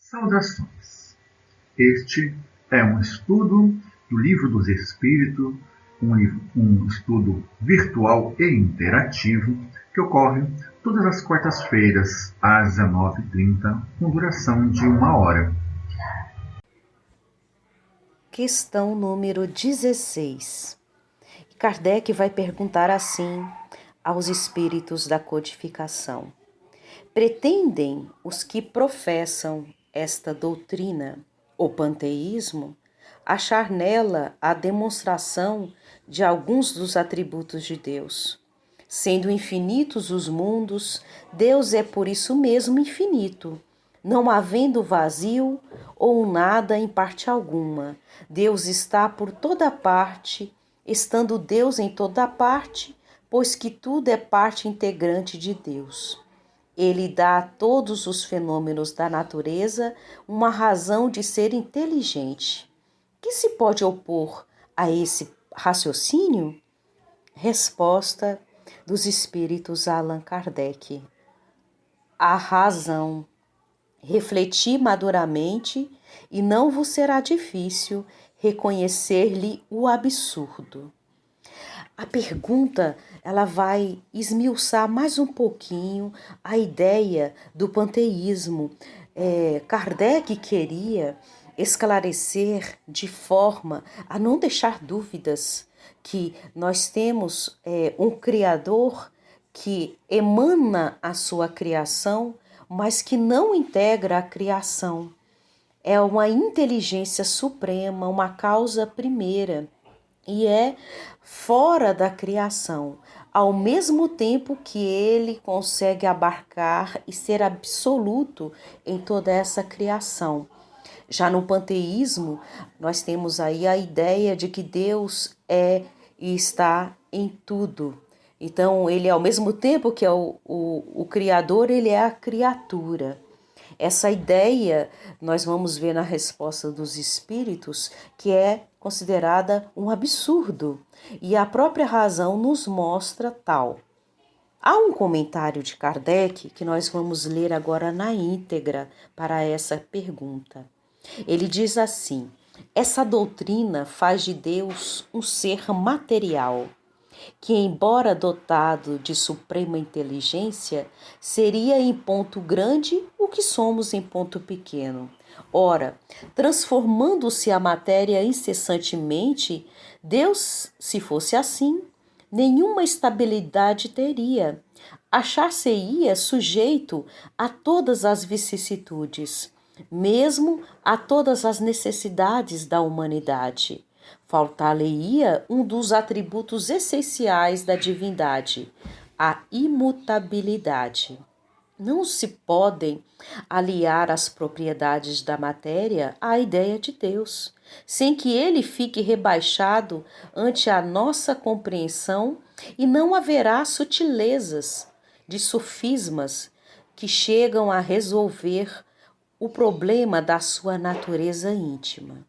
Saudações! Este é um estudo do Livro dos Espíritos, um estudo virtual e interativo que ocorre todas as quartas-feiras às 19h30, com duração de 1 hora. Questão número 16. Kardec vai perguntar assim aos espíritos da codificação: pretendem os que professam esta doutrina, o panteísmo, achar nela a demonstração de alguns dos atributos de Deus? Sendo infinitos os mundos, Deus é por isso mesmo infinito, não havendo vazio ou nada em parte alguma. Deus está por toda parte, estando Deus em toda parte, pois que tudo é parte integrante de Deus. Ele dá a todos os fenômenos da natureza uma razão de ser inteligente. Que se pode opor a esse raciocínio? Resposta dos espíritos a Allan Kardec: a razão. Refleti maduramente e não vos será difícil reconhecer-lhe o absurdo. A pergunta, ela vai esmiuçar mais um pouquinho a ideia do panteísmo. Kardec queria esclarecer de forma a não deixar dúvidas que nós temos um Criador que emana a sua criação, mas que não integra a criação. É uma inteligência suprema, uma causa primeira, e é fora da criação, ao mesmo tempo que ele consegue abarcar e ser absoluto em toda essa criação. Já no panteísmo, nós temos aí a ideia de que Deus é e está em tudo. Então, ele, ao mesmo tempo que é o Criador, ele é a criatura. Essa ideia nós vamos ver na resposta dos espíritos, que é considerada um absurdo, e a própria razão nos mostra tal. Há um comentário de Kardec que nós vamos ler agora na íntegra para essa pergunta. Ele diz assim: essa doutrina faz de Deus um ser material, que, embora dotado de suprema inteligência, seria em ponto grande o que somos em ponto pequeno. Ora, transformando-se a matéria incessantemente, Deus, se fosse assim, nenhuma estabilidade teria. Achar-se-ia sujeito a todas as vicissitudes, mesmo a todas as necessidades da humanidade. Faltar-lhe-ia um dos atributos essenciais da divindade, a imutabilidade. Não se podem aliar as propriedades da matéria à ideia de Deus, sem que ele fique rebaixado ante a nossa compreensão, e não haverá sutilezas de sofismas que chegam a resolver o problema da sua natureza íntima.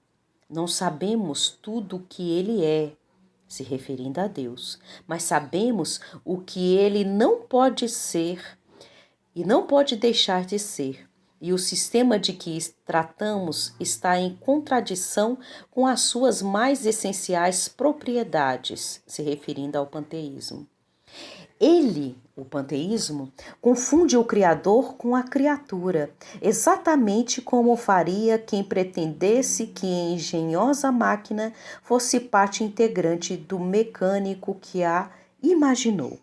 Não sabemos tudo o que ele é, se referindo a Deus, mas sabemos o que ele não pode ser e não pode deixar de ser. E o sistema de que tratamos está em contradição com as suas mais essenciais propriedades, se referindo ao panteísmo. Ele, o panteísmo, confunde o Criador com a criatura, exatamente como faria quem pretendesse que a engenhosa máquina fosse parte integrante do mecânico que a imaginou.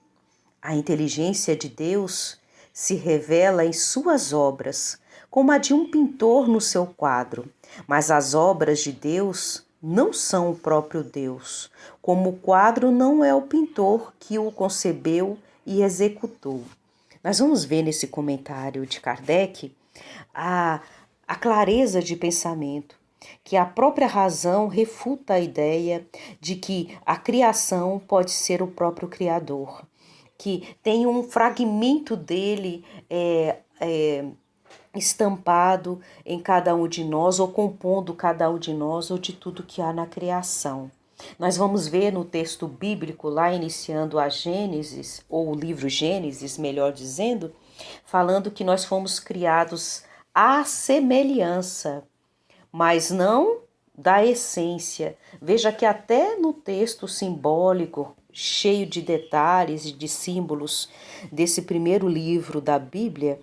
A inteligência de Deus se revela em suas obras, como a de um pintor no seu quadro, mas as obras de Deus não são o próprio Deus, como o quadro não é o pintor que o concebeu e executou. Nós vamos ver nesse comentário de Kardec a clareza de pensamento, que a própria razão refuta a ideia de que a criação pode ser o próprio Criador, que tem um fragmento dele estampado em cada um de nós, ou compondo cada um de nós, ou de tudo que há na criação. Nós vamos ver no texto bíblico, lá iniciando a Gênesis, ou o livro Gênesis, melhor dizendo, falando que nós fomos criados à semelhança, mas não da essência. Veja que até no texto simbólico, cheio de detalhes e de símbolos desse primeiro livro da Bíblia,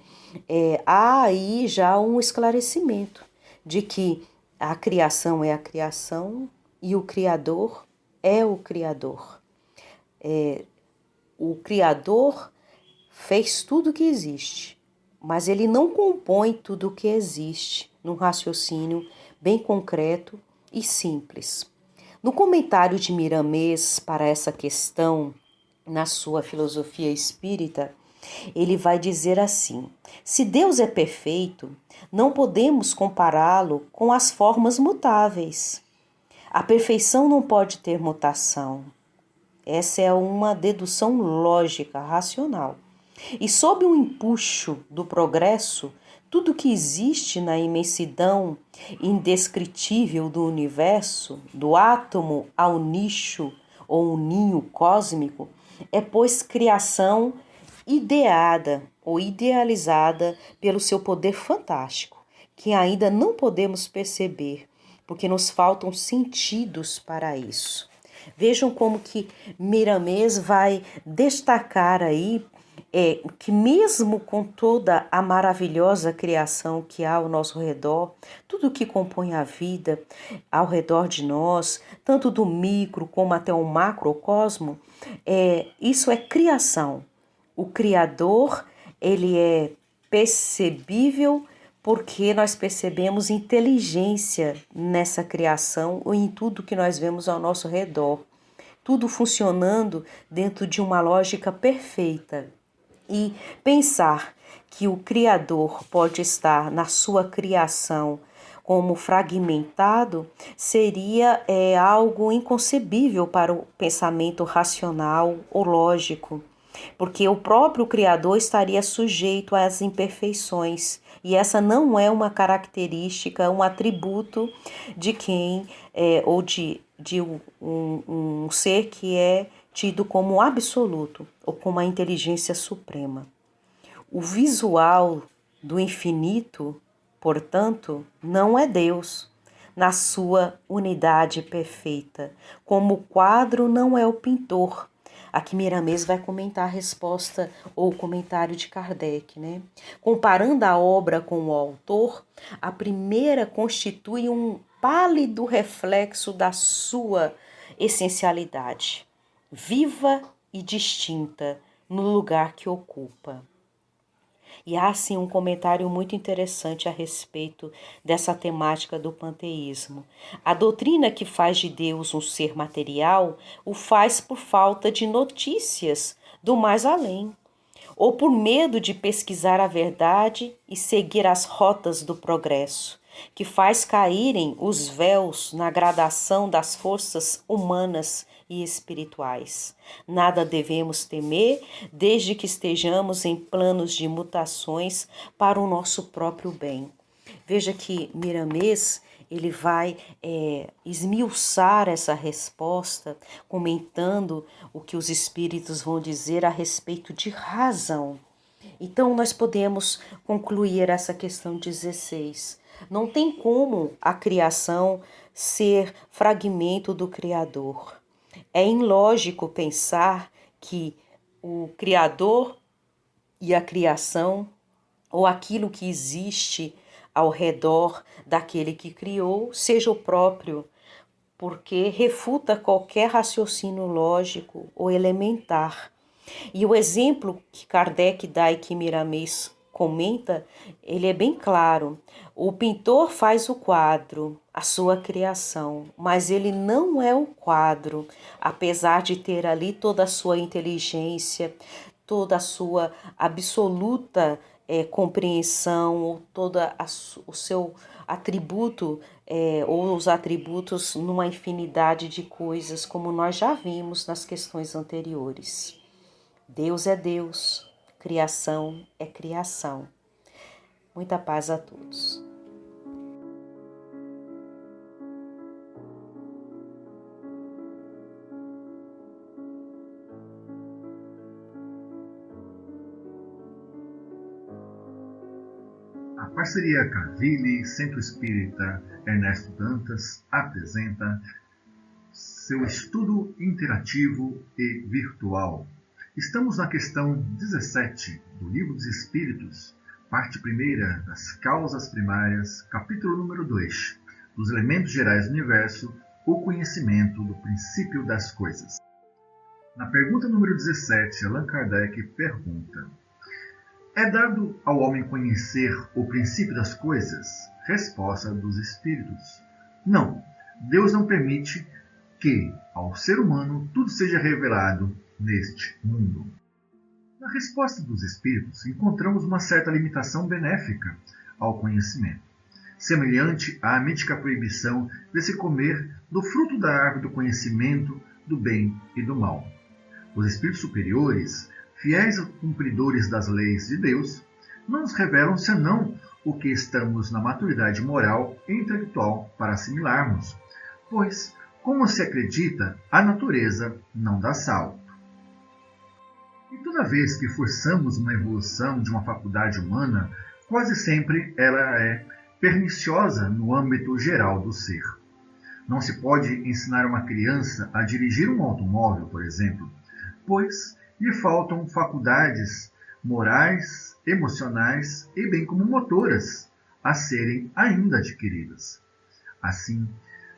há aí já um esclarecimento de que a criação é a criação e o Criador é o Criador. O Criador fez tudo que existe, mas ele não compõe tudo que existe num raciocínio bem concreto e simples. No comentário de Miramês para essa questão, na sua filosofia espírita, ele vai dizer assim: se Deus é perfeito, não podemos compará-lo com as formas mutáveis. A perfeição não pode ter mutação. Essa é uma dedução lógica, racional. E sob o empuxo do progresso, tudo que existe na imensidão indescritível do universo, do átomo ao nicho ou um ninho cósmico, é, pois, criação ideada ou idealizada pelo seu poder fantástico, que ainda não podemos perceber, porque nos faltam sentidos para isso. Vejam como que Miramês vai destacar aí que mesmo com toda a maravilhosa criação que há ao nosso redor, tudo que compõe a vida ao redor de nós, tanto do micro como até o macrocosmo, isso é criação. O Criador, ele é percebível porque nós percebemos inteligência nessa criação ou em tudo que nós vemos ao nosso redor. Tudo funcionando dentro de uma lógica perfeita. E pensar que o Criador pode estar na sua criação como fragmentado seria algo inconcebível para o pensamento racional ou lógico, porque o próprio Criador estaria sujeito às imperfeições, e essa não é uma característica, um atributo de quem ou de um ser que é tido como absoluto ou como a inteligência suprema. O visual do infinito, portanto, não é Deus na sua unidade perfeita, como o quadro não é o pintor. Aqui Miramês vai comentar a resposta ou o comentário de Kardec, né? Comparando a obra com o autor, a primeira constitui um pálido reflexo da sua essencialidade, viva e distinta no lugar que ocupa. E há, sim, um comentário muito interessante a respeito dessa temática do panteísmo. A doutrina que faz de Deus um ser material o faz por falta de notícias do mais além, ou por medo de pesquisar a verdade e seguir as rotas do progresso, que faz caírem os véus na gradação das forças humanas e espirituais. Nada devemos temer, desde que estejamos em planos de mutações para o nosso próprio bem. Veja que Miramês ele vai esmiuçar essa resposta, comentando o que os espíritos vão dizer a respeito de razão. Então, nós podemos concluir essa questão 16. Não tem como a criação ser fragmento do Criador. É ilógico pensar que o Criador e a criação, ou aquilo que existe ao redor daquele que criou, seja o próprio, porque refuta qualquer raciocínio lógico ou elementar. E o exemplo que Kardec dá e que Miramês comenta, ele é bem claro. O pintor faz o quadro, a sua criação, mas ele não é o quadro, apesar de ter ali toda a sua inteligência, toda a sua absoluta compreensão, ou o seu atributo, ou os atributos numa infinidade de coisas, como nós já vimos nas questões anteriores. Deus é Deus, criação é criação. Muita paz a todos. A Parceria Carville, Centro Espírita Ernesto Dantas apresenta seu estudo interativo e virtual. Estamos na questão 17 do Livro dos Espíritos, parte 1 das Causas Primárias, capítulo número 2, dos Elementos Gerais do Universo, o conhecimento do princípio das coisas. Na pergunta número 17, Allan Kardec pergunta: é dado ao homem conhecer o princípio das coisas? Resposta dos Espíritos: não. Deus não permite que, ao ser humano, tudo seja revelado neste mundo. Na resposta dos Espíritos, encontramos uma certa limitação benéfica ao conhecimento, semelhante à mítica proibição de se comer do fruto da árvore do conhecimento do bem e do mal. Os Espíritos superiores, fiéis cumpridores das leis de Deus, não nos revelam senão o que estamos na maturidade moral e intelectual para assimilarmos, pois, como se acredita, a natureza não dá salto. E toda vez que forçamos uma evolução de uma faculdade humana, quase sempre ela é perniciosa no âmbito geral do ser. Não se pode ensinar uma criança a dirigir um automóvel, por exemplo, pois lhe faltam faculdades morais, emocionais e bem como motoras a serem ainda adquiridas. Assim,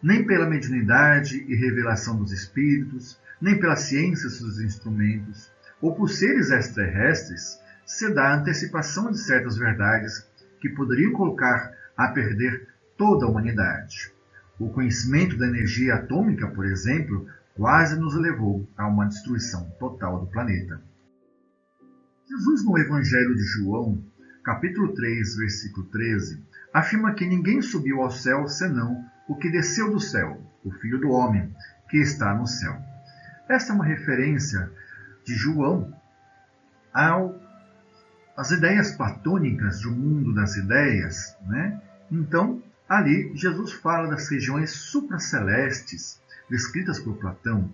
nem pela mediunidade e revelação dos espíritos, nem pela ciência de seus instrumentos, ou por seres extraterrestres, se dá a antecipação de certas verdades que poderiam colocar a perder toda a humanidade. O conhecimento da energia atômica, por exemplo, quase nos levou a uma destruição total do planeta. Jesus, no Evangelho de João, capítulo 3, versículo 13, afirma que ninguém subiu ao céu senão o que desceu do céu, o Filho do Homem, que está no céu. Esta é uma referência de João às ideias platônicas do mundo das ideias, né? Então, ali, Jesus fala das regiões supracelestes, descritas por Platão,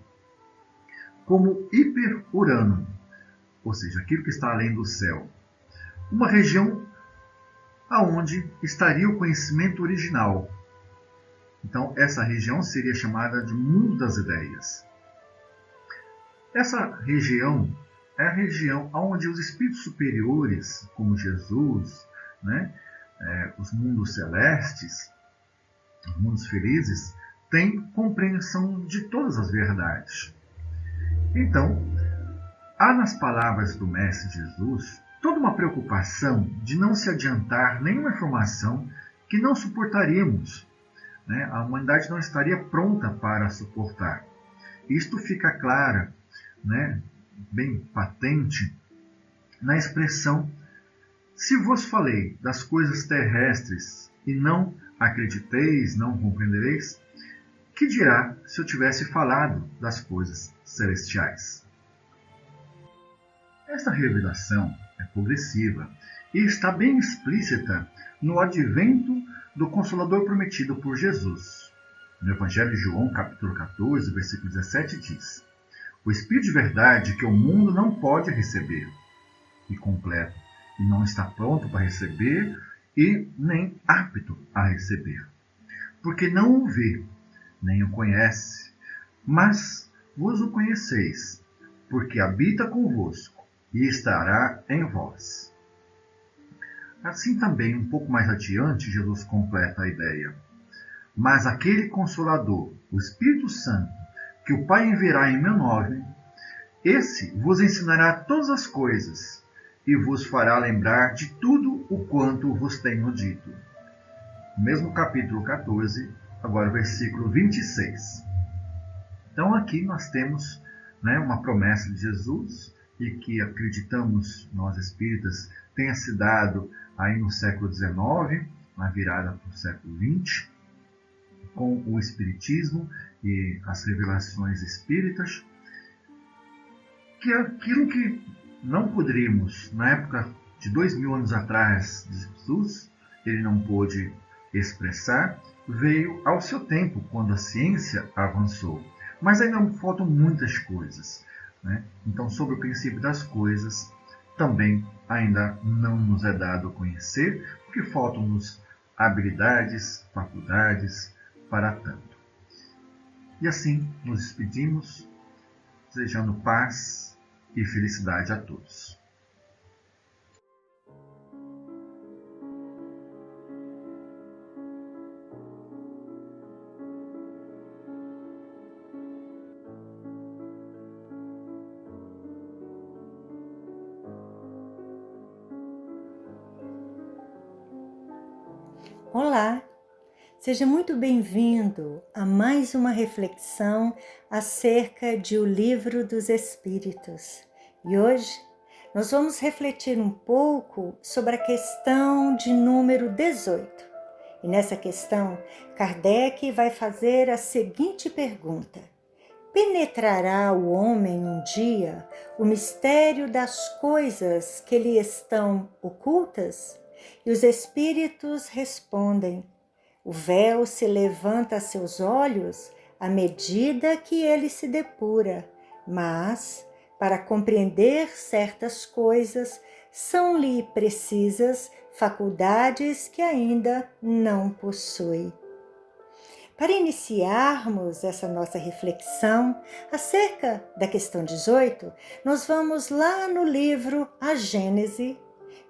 como hiper-urano, ou seja, aquilo que está além do céu. Uma região aonde estaria o conhecimento original. Então, essa região seria chamada de mundo das ideias. Essa região é a região onde os espíritos superiores, como Jesus, né, os mundos celestes, os mundos felizes, têm compreensão de todas as verdades. Então, há nas palavras do Mestre Jesus toda uma preocupação de não se adiantar nenhuma informação que não suportaríamos, né? A humanidade não estaria pronta para suportar. Isto fica claro, né, bem patente, na expressão: se vos falei das coisas terrestres e não acrediteis, não compreendereis, que dirá se eu tivesse falado das coisas celestiais? Esta revelação é progressiva e está bem explícita no advento do Consolador prometido por Jesus. No Evangelho de João, capítulo 14, versículo 17, diz: o Espírito de verdade que o mundo não pode receber, e completo, e não está pronto para receber, e nem apto a receber, porque não o vê, nem o conhece, mas vos o conheceis, porque habita convosco e estará em vós. Assim também, um pouco mais adiante, Jesus completa a ideia: mas aquele Consolador, o Espírito Santo, que o Pai enviará em meu nome, esse vos ensinará todas as coisas e vos fará lembrar de tudo o quanto vos tenho dito. Mesmo capítulo 14, agora versículo 26. Então aqui nós temos, né, uma promessa de Jesus, e que acreditamos, nós espíritas, tenha se dado aí no século XIX, na virada para o século XX, com o Espiritismo e as revelações espíritas, que é aquilo que não poderíamos, na época de 2000 anos atrás de Jesus, ele não pôde expressar, veio ao seu tempo, quando a ciência avançou. Mas ainda faltam muitas coisas, né? Então, sobre o princípio das coisas, também ainda não nos é dado conhecer, porque faltam-nos habilidades, faculdades para tanto. E assim nos despedimos, desejando paz e felicidade a todos. Olá, seja muito bem-vindo a mais uma reflexão acerca de O Livro dos Espíritos. E hoje nós vamos refletir um pouco sobre a questão de número 18. E nessa questão, Kardec vai fazer a seguinte pergunta: penetrará o homem um dia o mistério das coisas que lhe estão ocultas? E os espíritos respondem: o véu se levanta a seus olhos à medida que ele se depura, mas, para compreender certas coisas, são-lhe precisas faculdades que ainda não possui. Para iniciarmos essa nossa reflexão acerca da questão 18, nós vamos lá no livro A Gênese,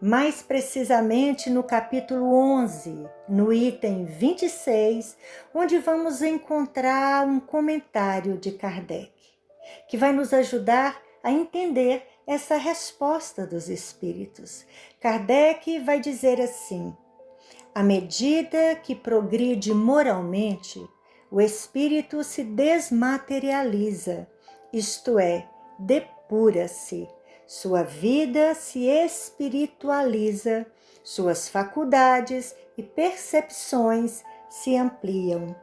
mais precisamente no capítulo 11, no item 26, onde vamos encontrar um comentário de Kardec, que vai nos ajudar a entender essa resposta dos espíritos. Kardec vai dizer assim: à medida que progride moralmente, o espírito se desmaterializa, isto é, depura-se. Sua vida se espiritualiza, suas faculdades e percepções se ampliam.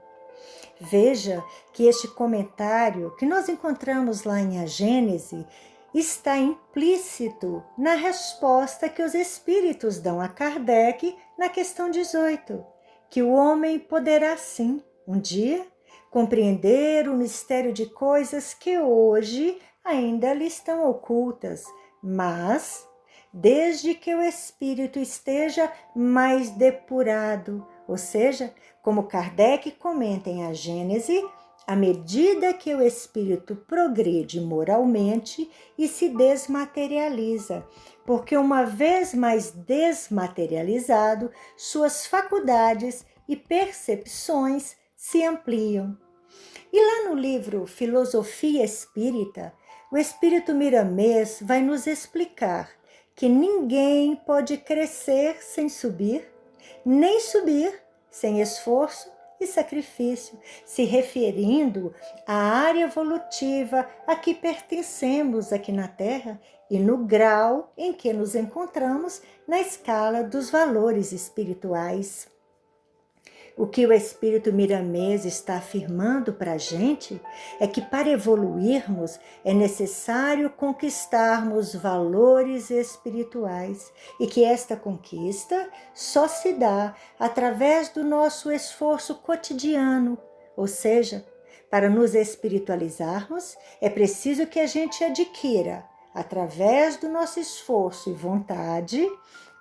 Veja que este comentário que nós encontramos lá em A Gênese está implícito na resposta que os espíritos dão a Kardec na questão 18, que o homem poderá sim, um dia, compreender o mistério de coisas que hoje ainda lhe estão ocultas, mas desde que o espírito esteja mais depurado, ou seja, como Kardec comenta em A Gênese, à medida que o espírito progride moralmente e se desmaterializa, porque uma vez mais desmaterializado, suas faculdades e percepções se ampliam. E lá no livro Filosofia Espírita, o Espírito Miramês vai nos explicar que ninguém pode crescer sem subir, nem subir sem esforço e sacrifício, se referindo à área evolutiva a que pertencemos aqui na Terra e no grau em que nos encontramos na escala dos valores espirituais. O que o Espírito Miramês está afirmando para a gente é que para evoluirmos é necessário conquistarmos valores espirituais e que esta conquista só se dá através do nosso esforço cotidiano, ou seja, para nos espiritualizarmos é preciso que a gente adquira, através do nosso esforço e vontade,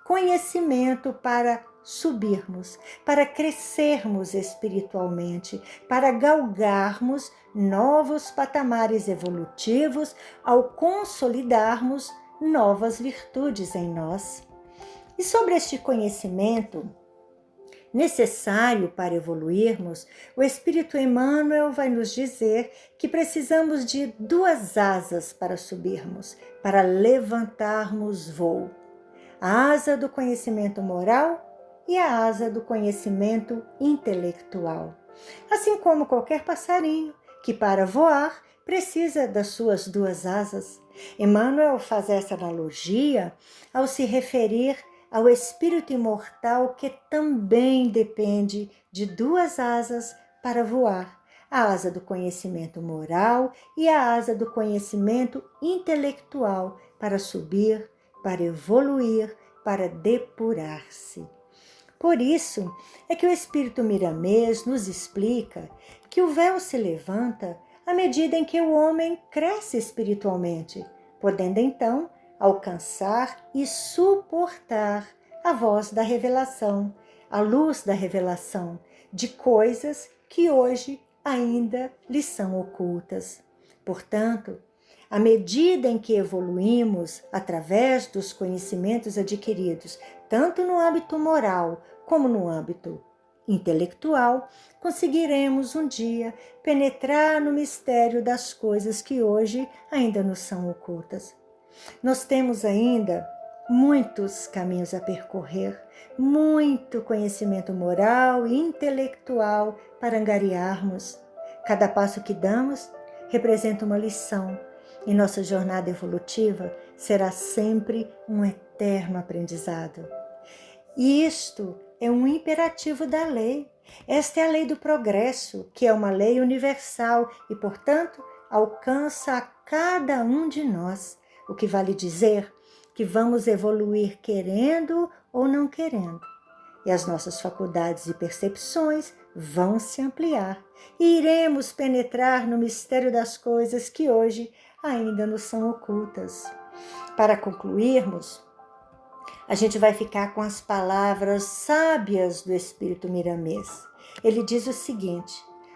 conhecimento para subirmos, para crescermos espiritualmente, para galgarmos novos patamares evolutivos ao consolidarmos novas virtudes em nós. E sobre este conhecimento necessário para evoluirmos, o Espírito Emmanuel vai nos dizer que precisamos de duas asas para subirmos, para levantarmos voo: a asa do conhecimento moral e a asa do conhecimento intelectual. Assim como qualquer passarinho que para voar precisa das suas duas asas. Emmanuel faz essa analogia ao se referir ao espírito imortal que também depende de duas asas para voar: a asa do conhecimento moral e a asa do conhecimento intelectual para subir, para evoluir, para depurar-se. Por isso é que o Espírito Miramês nos explica que o véu se levanta à medida em que o homem cresce espiritualmente, podendo então alcançar e suportar a voz da revelação, a luz da revelação de coisas que hoje ainda lhes são ocultas. Portanto, à medida em que evoluímos através dos conhecimentos adquiridos, tanto no âmbito moral como no âmbito intelectual, conseguiremos um dia penetrar no mistério das coisas que hoje ainda nos são ocultas. Nós temos ainda muitos caminhos a percorrer, muito conhecimento moral e intelectual para angariarmos. Cada passo que damos representa uma lição, e nossa jornada evolutiva será sempre um eterno aprendizado. E isto é um imperativo da lei. Esta é a lei do progresso, que é uma lei universal e, portanto, alcança a cada um de nós, o que vale dizer que vamos evoluir querendo ou não querendo. E as nossas faculdades e percepções vão se ampliar e iremos penetrar no mistério das coisas que hoje ainda nos são ocultas. Para concluirmos, a gente vai ficar com as palavras sábias do Espírito Miramês. Ele diz o seguinte: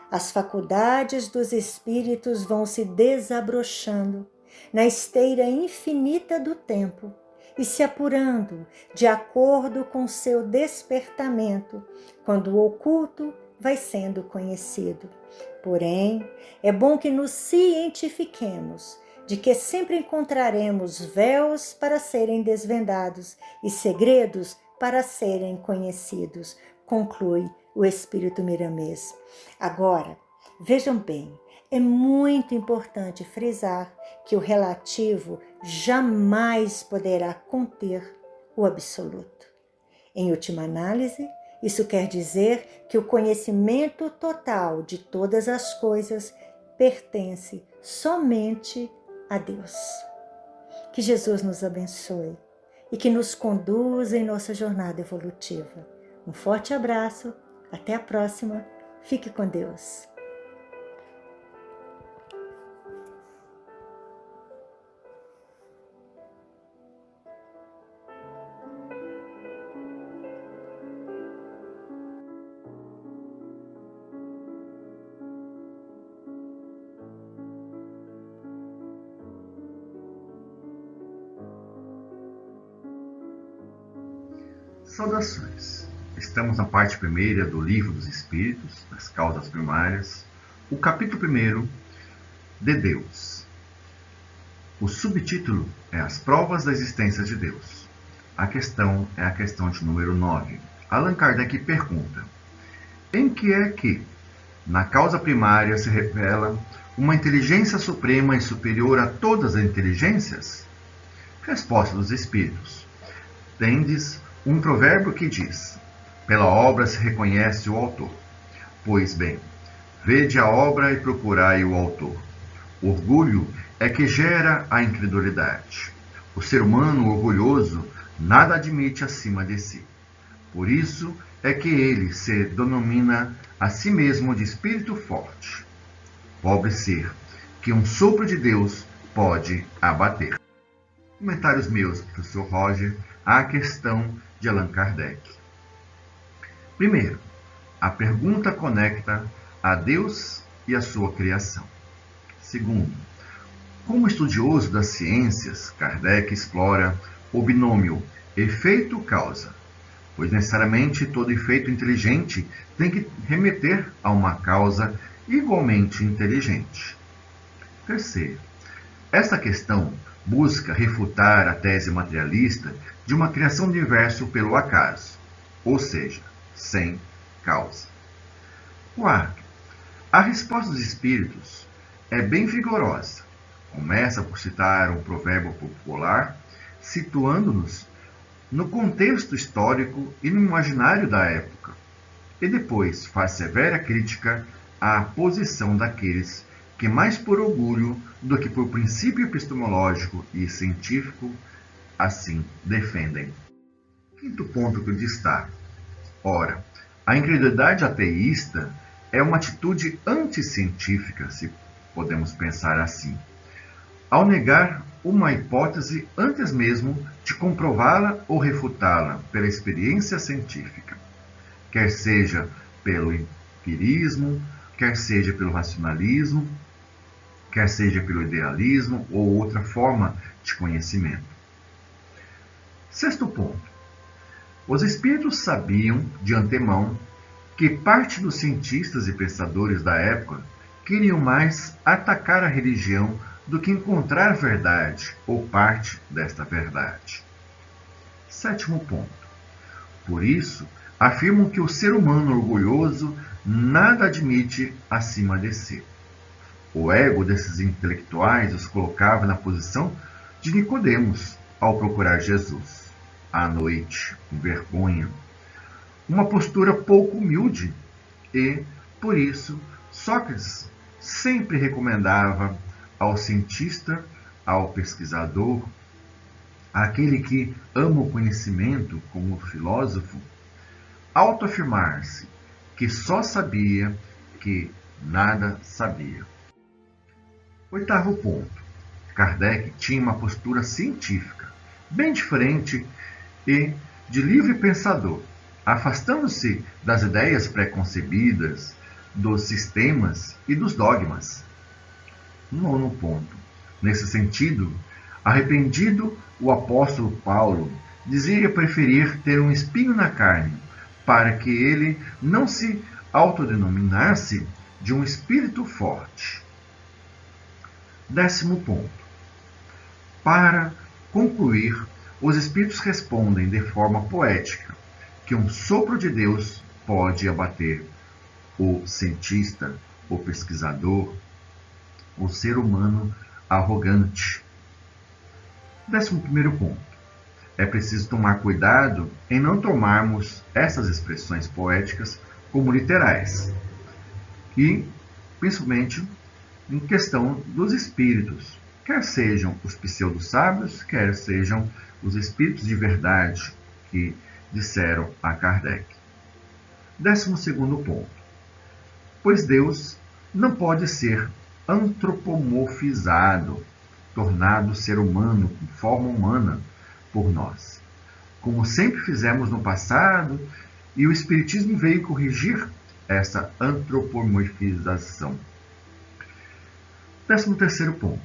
as faculdades dos espíritos vão se desabrochando na esteira infinita do tempo e se apurando de acordo com seu despertamento, quando o oculto vai sendo conhecido. Porém, é bom que nos cientifiquemos de que sempre encontraremos véus para serem desvendados e segredos para serem conhecidos, conclui o Espírito Miramês. Agora, vejam bem, é muito importante frisar que o relativo jamais poderá conter o absoluto. Em última análise, isso quer dizer que o conhecimento total de todas as coisas pertence somente a Deus. Que Jesus nos abençoe e que nos conduza em nossa jornada evolutiva. Um forte abraço, até a próxima, fique com Deus. Saudações! Estamos na parte primeira do Livro dos Espíritos, das Causas Primárias, o capítulo 1, de Deus. O subtítulo é As Provas da Existência de Deus. A questão é a questão de número 9. Allan Kardec pergunta: em que é que, na causa primária, se revela uma inteligência suprema e superior a todas as inteligências? Resposta dos Espíritos: tendes um provérbio que diz: pela obra se reconhece o autor. Pois bem, vede a obra e procurai o autor. Orgulho é que gera a incredulidade. O ser humano orgulhoso nada admite acima de si. Por isso é que ele se denomina a si mesmo de espírito forte. Pobre ser, que um sopro de Deus pode abater. Comentários meus, professor Roger, à questão de Allan Kardec. Primeiro, a pergunta conecta a Deus e a sua criação. Segundo, como estudioso das ciências, Kardec explora o binômio efeito-causa, pois necessariamente todo efeito inteligente tem que remeter a uma causa igualmente inteligente. Terceiro, esta questão busca refutar a tese materialista de uma criação do universo pelo acaso, ou seja, sem causa. Quarto, a resposta dos espíritos é bem vigorosa. Começa por citar um provérbio popular, situando-nos no contexto histórico e no imaginário da época, e depois faz severa crítica à posição daqueles que mais por orgulho do que por princípio epistemológico e científico assim defendem. Quinto ponto que eu destaco. Ora, a incredulidade ateísta é uma atitude anticientífica, se podemos pensar assim. Ao negar uma hipótese antes mesmo de comprová-la ou refutá-la pela experiência científica, quer seja pelo empirismo, quer seja pelo racionalismo, quer seja pelo idealismo ou outra forma de conhecimento. Sexto ponto. Os espíritos sabiam de antemão que parte dos cientistas e pensadores da época queriam mais atacar a religião do que encontrar verdade ou parte desta verdade. Sétimo ponto. Por isso, afirmam que o ser humano orgulhoso nada admite acima de si. O ego desses intelectuais os colocava na posição de Nicodemos ao procurar Jesus, à noite, com vergonha. Uma postura pouco humilde e, por isso, Sócrates sempre recomendava ao cientista, ao pesquisador, àquele que ama o conhecimento como filósofo, autoafirmar-se que só sabia que nada sabia. Oitavo ponto. Kardec tinha uma postura científica, bem diferente e de livre pensador, afastando-se das ideias preconcebidas, dos sistemas e dos dogmas. Nono ponto. Nesse sentido, arrependido, o apóstolo Paulo dizia preferir ter um espinho na carne, para que ele não se autodenominasse de um espírito forte. Décimo ponto. Para concluir, os espíritos respondem de forma poética que um sopro de Deus pode abater o cientista, o pesquisador, o ser humano arrogante. 11º ponto. É preciso tomar cuidado em não tomarmos essas expressões poéticas como literais. E, principalmente, em questão dos espíritos, quer sejam os pseudo-sábios, quer sejam os espíritos de verdade que disseram a Kardec. 12º ponto. Pois Deus não pode ser antropomorfizado, tornado ser humano com forma humana por nós, como sempre fizemos no passado, e o Espiritismo veio corrigir essa antropomorfização. 13º ponto.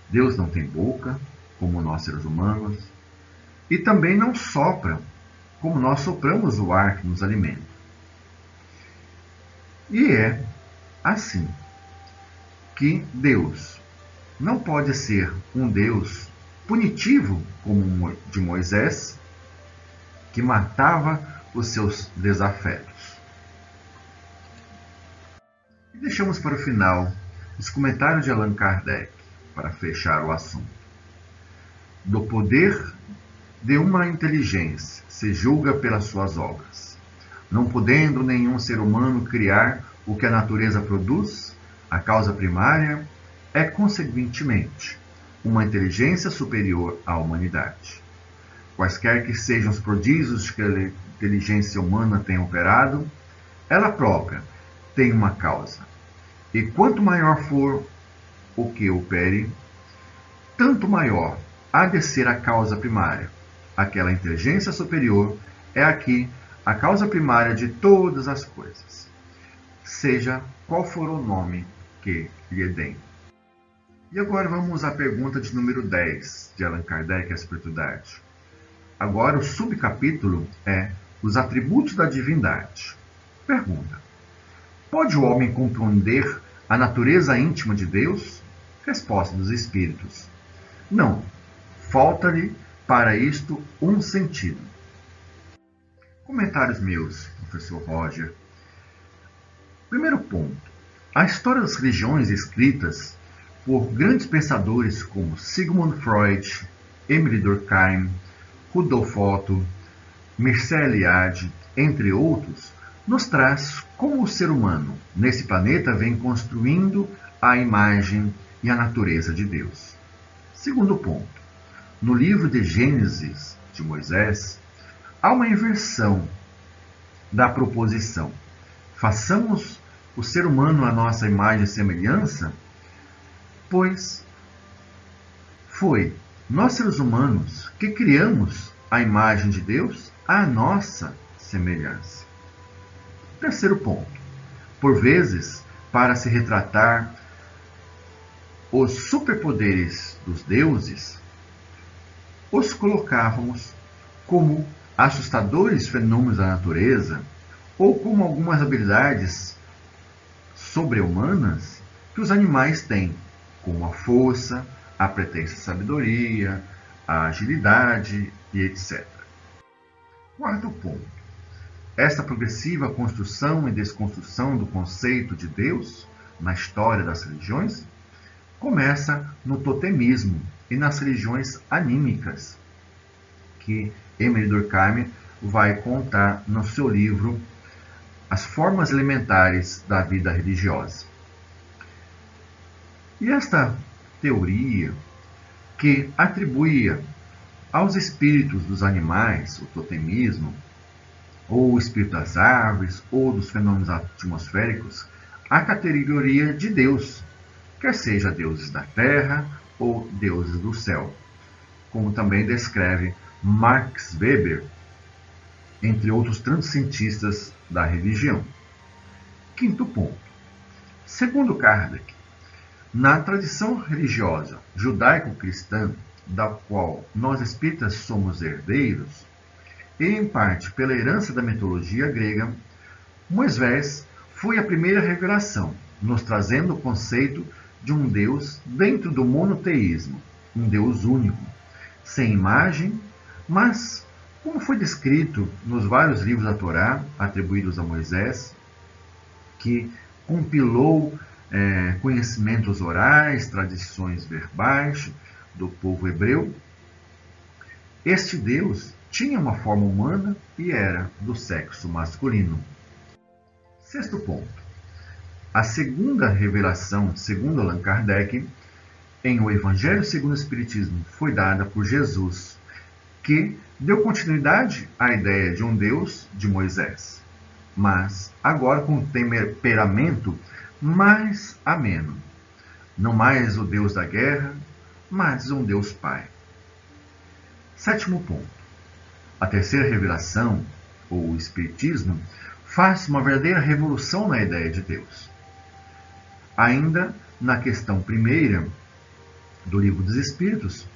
Deus não tem boca, como nós seres humanos, e também não sopra, como nós sopramos o ar que nos alimenta. E é assim que Deus não pode ser um Deus punitivo como o de Moisés, que matava os seus desafetos. E deixamos para o final os comentários de Allan Kardec, para fechar o assunto. Do poder de uma inteligência se julga pelas suas obras. Não podendo nenhum ser humano criar o que a natureza produz, a causa primária é, consequentemente, uma inteligência superior à humanidade. Quaisquer que sejam os prodígios que a inteligência humana tem operado, ela própria tem uma causa. E quanto maior for o que opere, tanto maior há de ser a causa primária. Aquela inteligência superior é aqui a causa primária de todas as coisas, seja qual for o nome que lhe deem. E agora vamos à pergunta de número 10 de Allan Kardec, a Espiritualidade. Agora o subcapítulo é os atributos da divindade. Pergunta: pode o homem compreender a natureza íntima de Deus? Resposta dos Espíritos: não, falta-lhe para isto um sentido. Comentários meus, professor Roger. Primeiro ponto. A história das religiões escritas por grandes pensadores como Sigmund Freud, Émile Durkheim, Rudolf Otto, Mircea Eliade, entre outros, nos traz como o ser humano, nesse planeta, vem construindo a imagem e a natureza de Deus. Segundo ponto. No livro de Gênesis de Moisés, há uma inversão da proposição. Façamos o ser humano a nossa imagem e semelhança, pois Foi nós, seres humanos, que criamos a imagem de Deus à nossa semelhança. Terceiro ponto. Por vezes, para se retratar os superpoderes dos deuses, os colocávamos como assustadores fenômenos da natureza ou como algumas habilidades sobre-humanas que os animais têm, como a força, a pretensa sabedoria, a agilidade e etc. Quarto ponto. Esta progressiva construção e desconstrução do conceito de Deus na história das religiões começa no totemismo e nas religiões anímicas, que Émile Durkheim vai contar no seu livro As Formas Elementares da Vida Religiosa. E esta teoria, que atribuía aos espíritos dos animais, o totemismo, ou o espírito das árvores, ou dos fenômenos atmosféricos, a categoria de Deus, quer seja deuses da terra ou deuses do céu, como também descreve Max Weber, entre outros tantos cientistas da religião. Quinto ponto. Segundo Kardec, na tradição religiosa judaico-cristã, da qual nós espíritas somos herdeiros, e em parte pela herança da mitologia grega, Moisés foi a primeira revelação, nos trazendo o conceito de um Deus dentro do monoteísmo, um Deus único, sem imagem, mas, como foi descrito nos vários livros da Torá atribuídos a Moisés, que compilou conhecimentos orais, tradições verbais do povo hebreu, este Deus tinha uma forma humana e era do sexo masculino. Sexto ponto. A segunda revelação, segundo Allan Kardec, em O Evangelho segundo o Espiritismo, foi dada por Jesus, que deu continuidade à ideia de um Deus de Moisés, mas agora com um temperamento mais ameno. Não mais o Deus da guerra, mas um Deus Pai. Sétimo ponto. A terceira revelação, ou o Espiritismo, faz uma verdadeira revolução na ideia de Deus. Ainda na questão primeira do Livro dos Espíritos,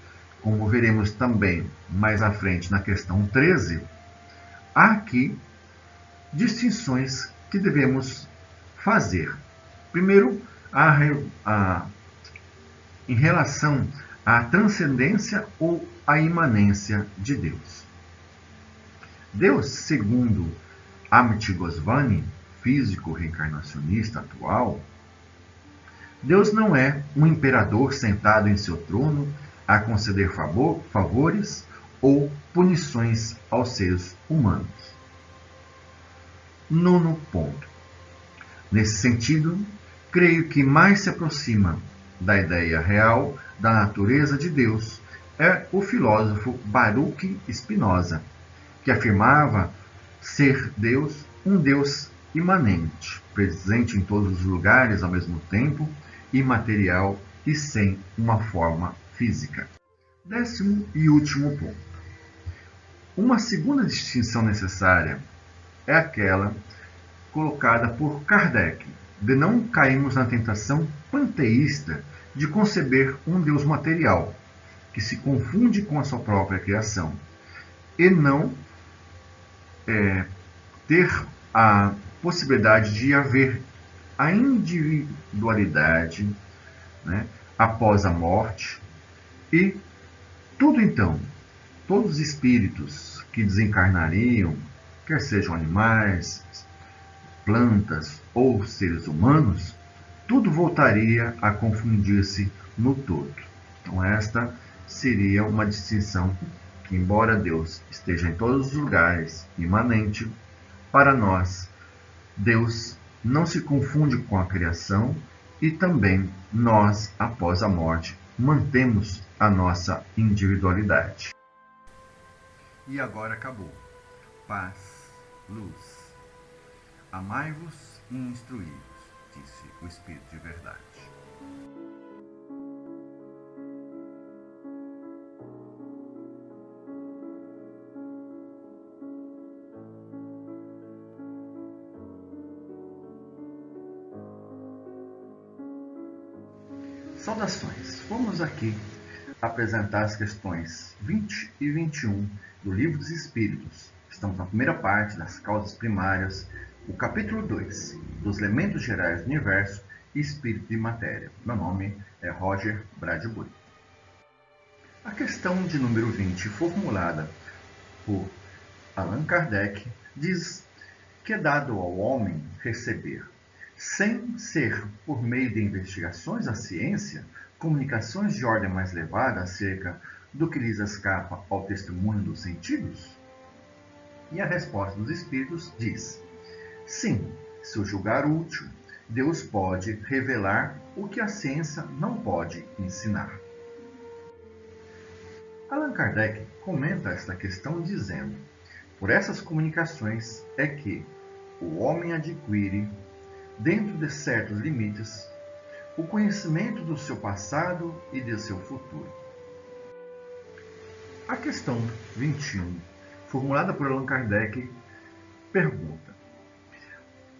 como veremos também mais à frente na questão 13, há aqui distinções que devemos fazer. Primeiro, em relação à transcendência ou à imanência de Deus. Deus, segundo Amit Goswami, físico reencarnacionista atual, Deus não é um imperador sentado em seu trono a conceder favores ou punições aos seres humanos. Nono ponto. Nesse sentido, creio que mais se aproxima da ideia real da natureza de Deus é o filósofo Baruch Spinoza, que afirmava ser Deus um Deus imanente, presente em todos os lugares ao mesmo tempo, imaterial e sem uma forma física. Décimo e último ponto. Uma segunda distinção necessária é aquela colocada por Kardec, de não cairmos na tentação panteísta de conceber um Deus material, que se confunde com a sua própria criação, e não ter a possibilidade de haver a individualidade, né, após a morte, e tudo então, todos os espíritos que desencarnariam, quer sejam animais, plantas ou seres humanos, tudo voltaria a confundir-se no todo. Então esta seria uma distinção que, embora Deus esteja em todos os lugares, imanente, para nós, Deus não se confunde com a criação e também nós, após a morte, mantemos a nossa individualidade. E agora acabou. Paz, luz. Amai-vos e instruí-vos, disse o Espírito de Verdade. Saudações! Vamos aqui apresentar as questões 20 e 21 do Livro dos Espíritos. Estamos na primeira parte das causas primárias, o capítulo 2, dos elementos gerais do universo e espírito e matéria. Meu nome é Roger Bradbury. A questão de número 20, formulada por Allan Kardec, diz que é dado ao homem receber, sem ser por meio de investigações da ciência, comunicações de ordem mais elevada acerca do que lhes escapa ao testemunho dos sentidos? E a resposta dos espíritos diz: sim, se o julgar útil, Deus pode revelar o que a ciência não pode ensinar. Allan Kardec comenta esta questão dizendo: por essas comunicações é que o homem adquire, dentro de certos limites, o conhecimento do seu passado e de seu futuro. A questão 21, formulada por Allan Kardec, pergunta: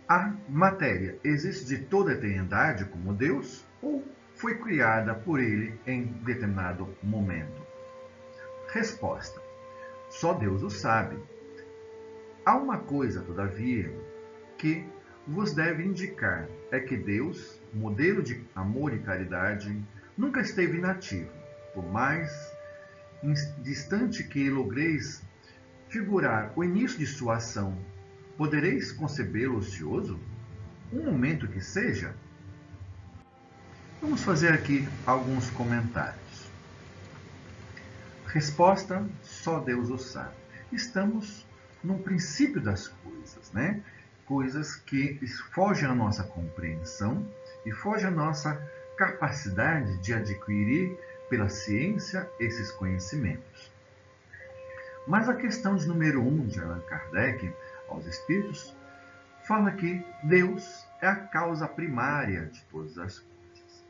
a matéria existe de toda a eternidade como Deus ou foi criada por ele em determinado momento? Resposta: só Deus o sabe. Há uma coisa, todavia, que vos deve indicar, é que Deus, modelo de amor e caridade, nunca esteve inativo. Por mais distante que logreis figurar o início de sua ação, podereis concebê-lo ocioso? Um momento que seja? Vamos fazer aqui alguns comentários. Resposta: só Deus o sabe. Estamos no princípio das coisas, né? Coisas que fogem à nossa compreensão e fogem à nossa capacidade de adquirir pela ciência esses conhecimentos. Mas a questão de número 1 de Allan Kardec aos Espíritos fala que Deus é a causa primária de todas as coisas.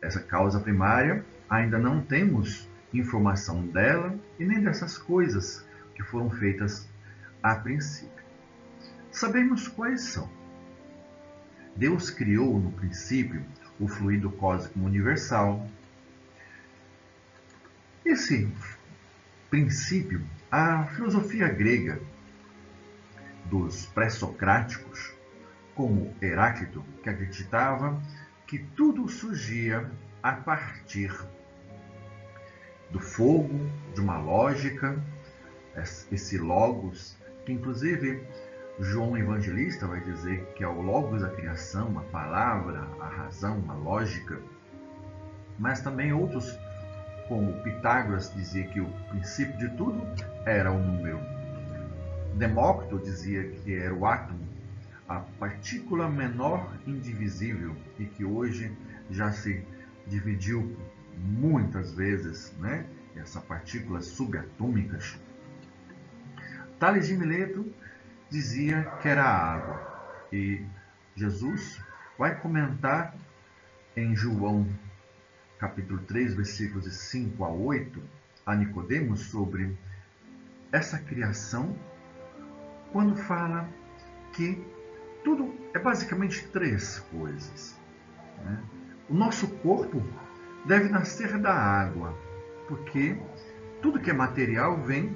Essa causa primária ainda não temos informação dela e nem dessas coisas que foram feitas a princípio. Sabemos quais são. Deus criou no princípio o fluido cósmico universal. Esse princípio, a filosofia grega dos pré-socráticos, como Heráclito, que acreditava que tudo surgia a partir do fogo, de uma lógica, esse logos, que inclusive João Evangelista vai dizer que é o logos da criação, a palavra, a razão, a lógica. Mas também outros, como Pitágoras, dizia que o princípio de tudo era o número. Demócrito dizia que era o átomo, a partícula menor indivisível, e que hoje já se dividiu muitas vezes, né? Essas partículas subatômicas. Tales de Mileto dizia que era a água. E Jesus vai comentar em João capítulo 3, versículos de 5 a 8, a Nicodemos sobre essa criação, quando fala que tudo é basicamente três coisas, né? O nosso corpo deve nascer da água, porque tudo que é material vem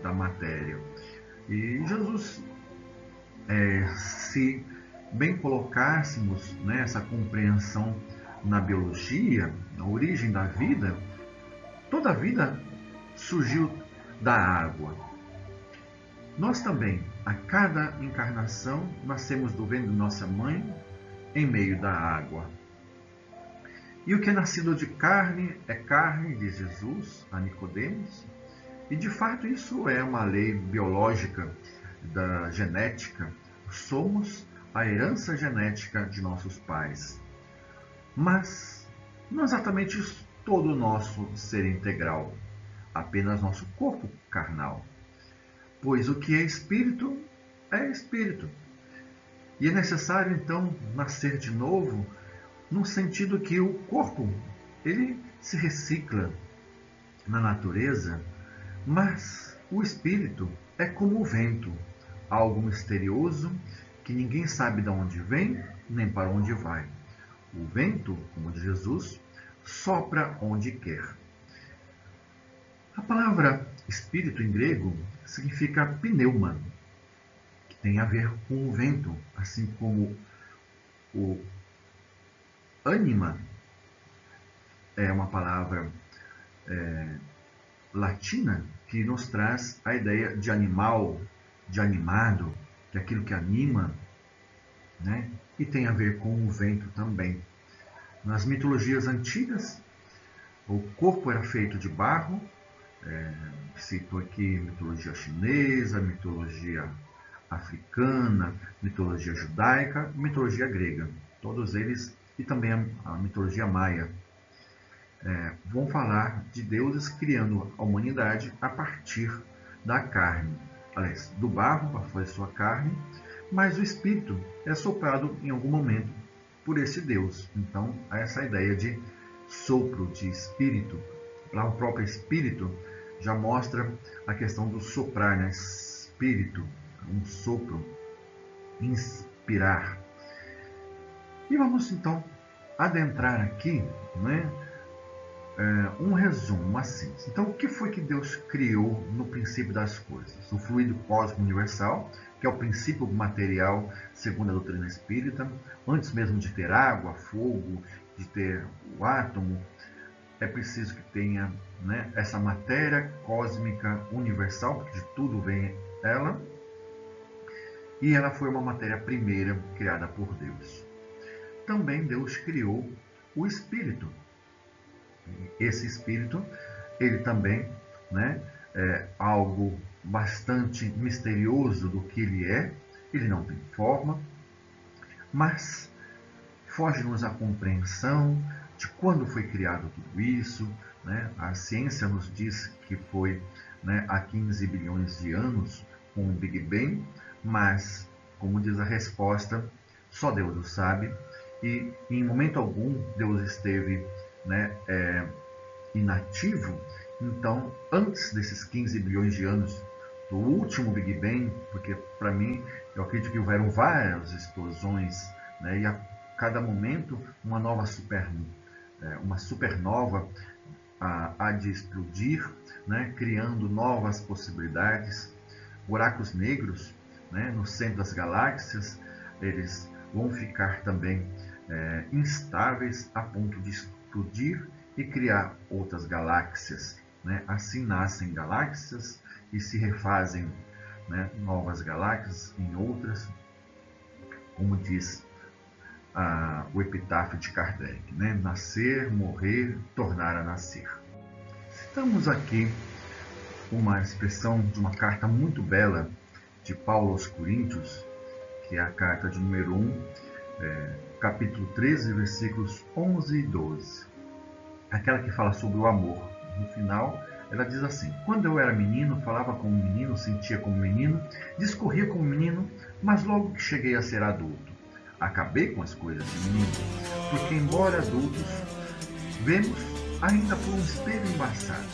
da matéria. E Jesus, se bem colocássemos, né, essa compreensão na biologia, na origem da vida, toda a vida surgiu da água. Nós também, a cada encarnação, nascemos do ventre de nossa mãe em meio da água. E o que é nascido de carne é carne, diz Jesus a Nicodemos. E de fato isso é uma lei biológica da genética. Somos a herança genética de nossos pais. Mas não exatamente todo o nosso ser integral, apenas nosso corpo carnal. Pois o que é espírito é espírito. E é necessário então nascer de novo, no sentido que o corpo ele se recicla na natureza, mas o espírito é como o vento, algo misterioso que ninguém sabe de onde vem nem para onde vai. O vento, como diz Jesus, sopra onde quer. A palavra espírito em grego significa pneuma, que tem a ver com o vento, assim como o ânima é uma palavra latina que nos traz a ideia de animal, de animado, de aquilo que anima, né? E tem a ver com o vento também. Nas mitologias antigas, o corpo era feito de barro, cito aqui mitologia chinesa, mitologia africana, mitologia judaica, mitologia grega, todos eles, e também a mitologia maia, vão falar de deuses criando a humanidade a partir da carne, aliás, do barro para fazer sua carne, mas o espírito é soprado em algum momento por esse Deus. Então, há essa ideia de sopro, de espírito. Lá o próprio espírito já mostra a questão do soprar, né? Espírito, um sopro, inspirar. E vamos então adentrar aqui, né? Um resumo, uma síntese. Então, o que foi que Deus criou no princípio das coisas? O fluido cósmico universal, que é o princípio material segundo a doutrina espírita, antes mesmo de ter água, fogo, de ter o átomo, é preciso que tenha, né, essa matéria cósmica universal, porque de tudo vem ela, e ela foi uma matéria primeira criada por Deus. Também Deus criou o espírito. Esse espírito, ele também, né, é algo bastante misterioso do que ele é. Ele não tem forma, mas foge-nos a compreensão de quando foi criado tudo isso, né? A ciência nos diz que foi, né, há 15 bilhões de anos com o Big Bang, mas, como diz a resposta, só Deus o sabe, e em momento algum Deus esteve, né, inativo. Então, antes desses 15 bilhões de anos do último Big Bang, porque para mim, eu acredito que houveram várias explosões, né, e a cada momento uma nova uma supernova há de explodir, né, criando novas possibilidades. Buracos negros, né, no centro das galáxias, eles vão ficar também instáveis a ponto de explodir e criar outras galáxias, né? Assim nascem galáxias e se refazem, né, novas galáxias em outras, como diz o epitáfio de Kardec, né? Nascer, morrer, tornar a nascer. Citamos aqui uma expressão de uma carta muito bela de Paulo aos Coríntios, que é a carta de número 1, capítulo 13, versículos 11 e 12. Aquela que fala sobre o amor. No final, ela diz assim: quando eu era menino, falava como menino, sentia como menino, discorria como menino, mas logo que cheguei a ser adulto, acabei com as coisas de menino, porque embora adultos, vemos ainda por um espelho embaçado,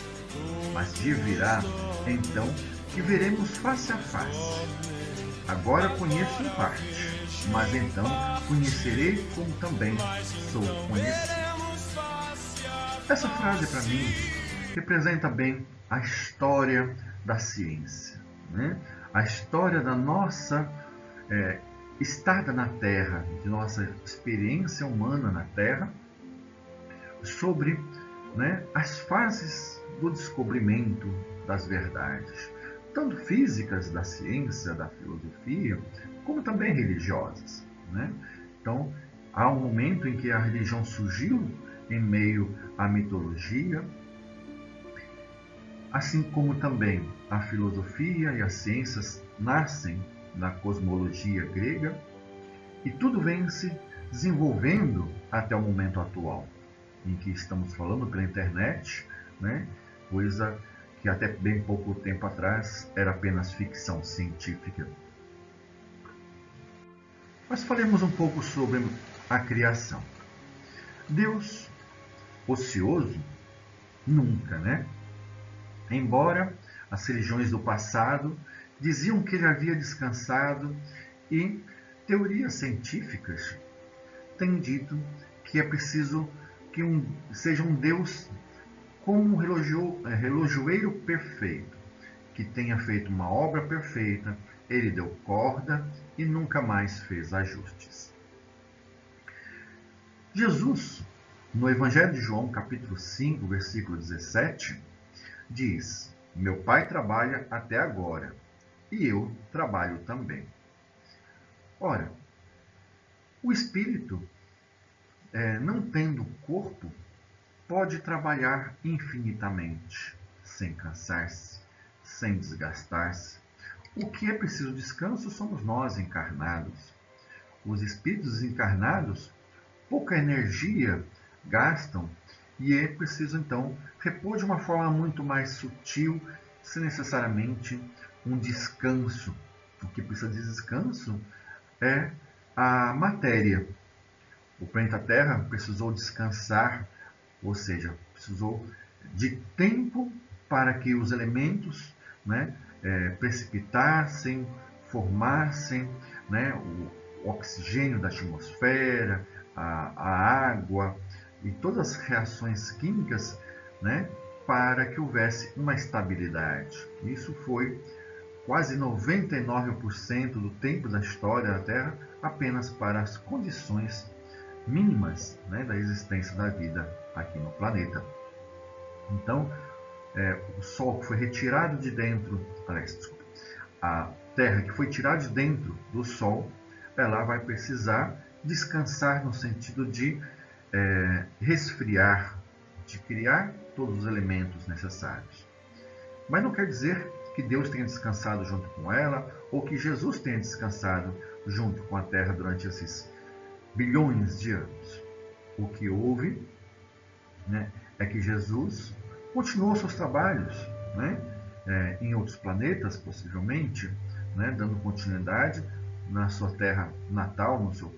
mas dia virá, então, que veremos face a face. Agora conheço em parte, mas então conhecerei como também sou conhecido. Essa frase, para mim, representa bem a história da ciência, né? A história da nossa estada na Terra, de nossa experiência humana na Terra, sobre, né, as fases do descobrimento das verdades, tanto físicas da ciência, da filosofia, como também religiosas, né? Então, há um momento em que a religião surgiu em meio à mitologia, assim como também a filosofia e as ciências nascem na cosmologia grega, e tudo vem se desenvolvendo até o momento atual, em que estamos falando pela internet, né? Coisa que até bem pouco tempo atrás era apenas ficção científica. Mas falemos um pouco sobre a criação. Deus, ocioso? Nunca, né? Embora as religiões do passado diziam que ele havia descansado e teorias científicas têm dito que é preciso que seja um Deus como um relojoeiro perfeito, que tenha feito uma obra perfeita, ele deu corda e nunca mais fez ajustes. Jesus, no Evangelho de João, capítulo 5, versículo 17, diz: meu Pai trabalha até agora, e eu trabalho também. Ora, o Espírito, não tendo corpo, pode trabalhar infinitamente, sem cansar-se, sem desgastar-se. O que é preciso descanso somos nós encarnados. Os espíritos encarnados pouca energia gastam e é preciso então repor de uma forma muito mais sutil, sem necessariamente um descanso. O que precisa de descanso é a matéria. O planeta Terra precisou descansar, ou seja, precisou de tempo para que os elementos, né, precipitassem, formassem, né, o oxigênio da atmosfera, a água e todas as reações químicas, né, para que houvesse uma estabilidade. Isso foi quase 99% do tempo da história da Terra apenas para as condições mínimas, né, da existência da vida aqui no planeta. Então, o Sol que foi retirado de dentro, a Terra que foi tirada de dentro do Sol, ela vai precisar descansar no sentido de resfriar, de criar todos os elementos necessários. Mas não quer dizer que Deus tenha descansado junto com ela, ou que Jesus tenha descansado junto com a Terra durante esses bilhões de anos. O que houve, né, é que Jesus continuou seus trabalhos, né, em outros planetas, possivelmente, né, dando continuidade na sua terra natal, no seu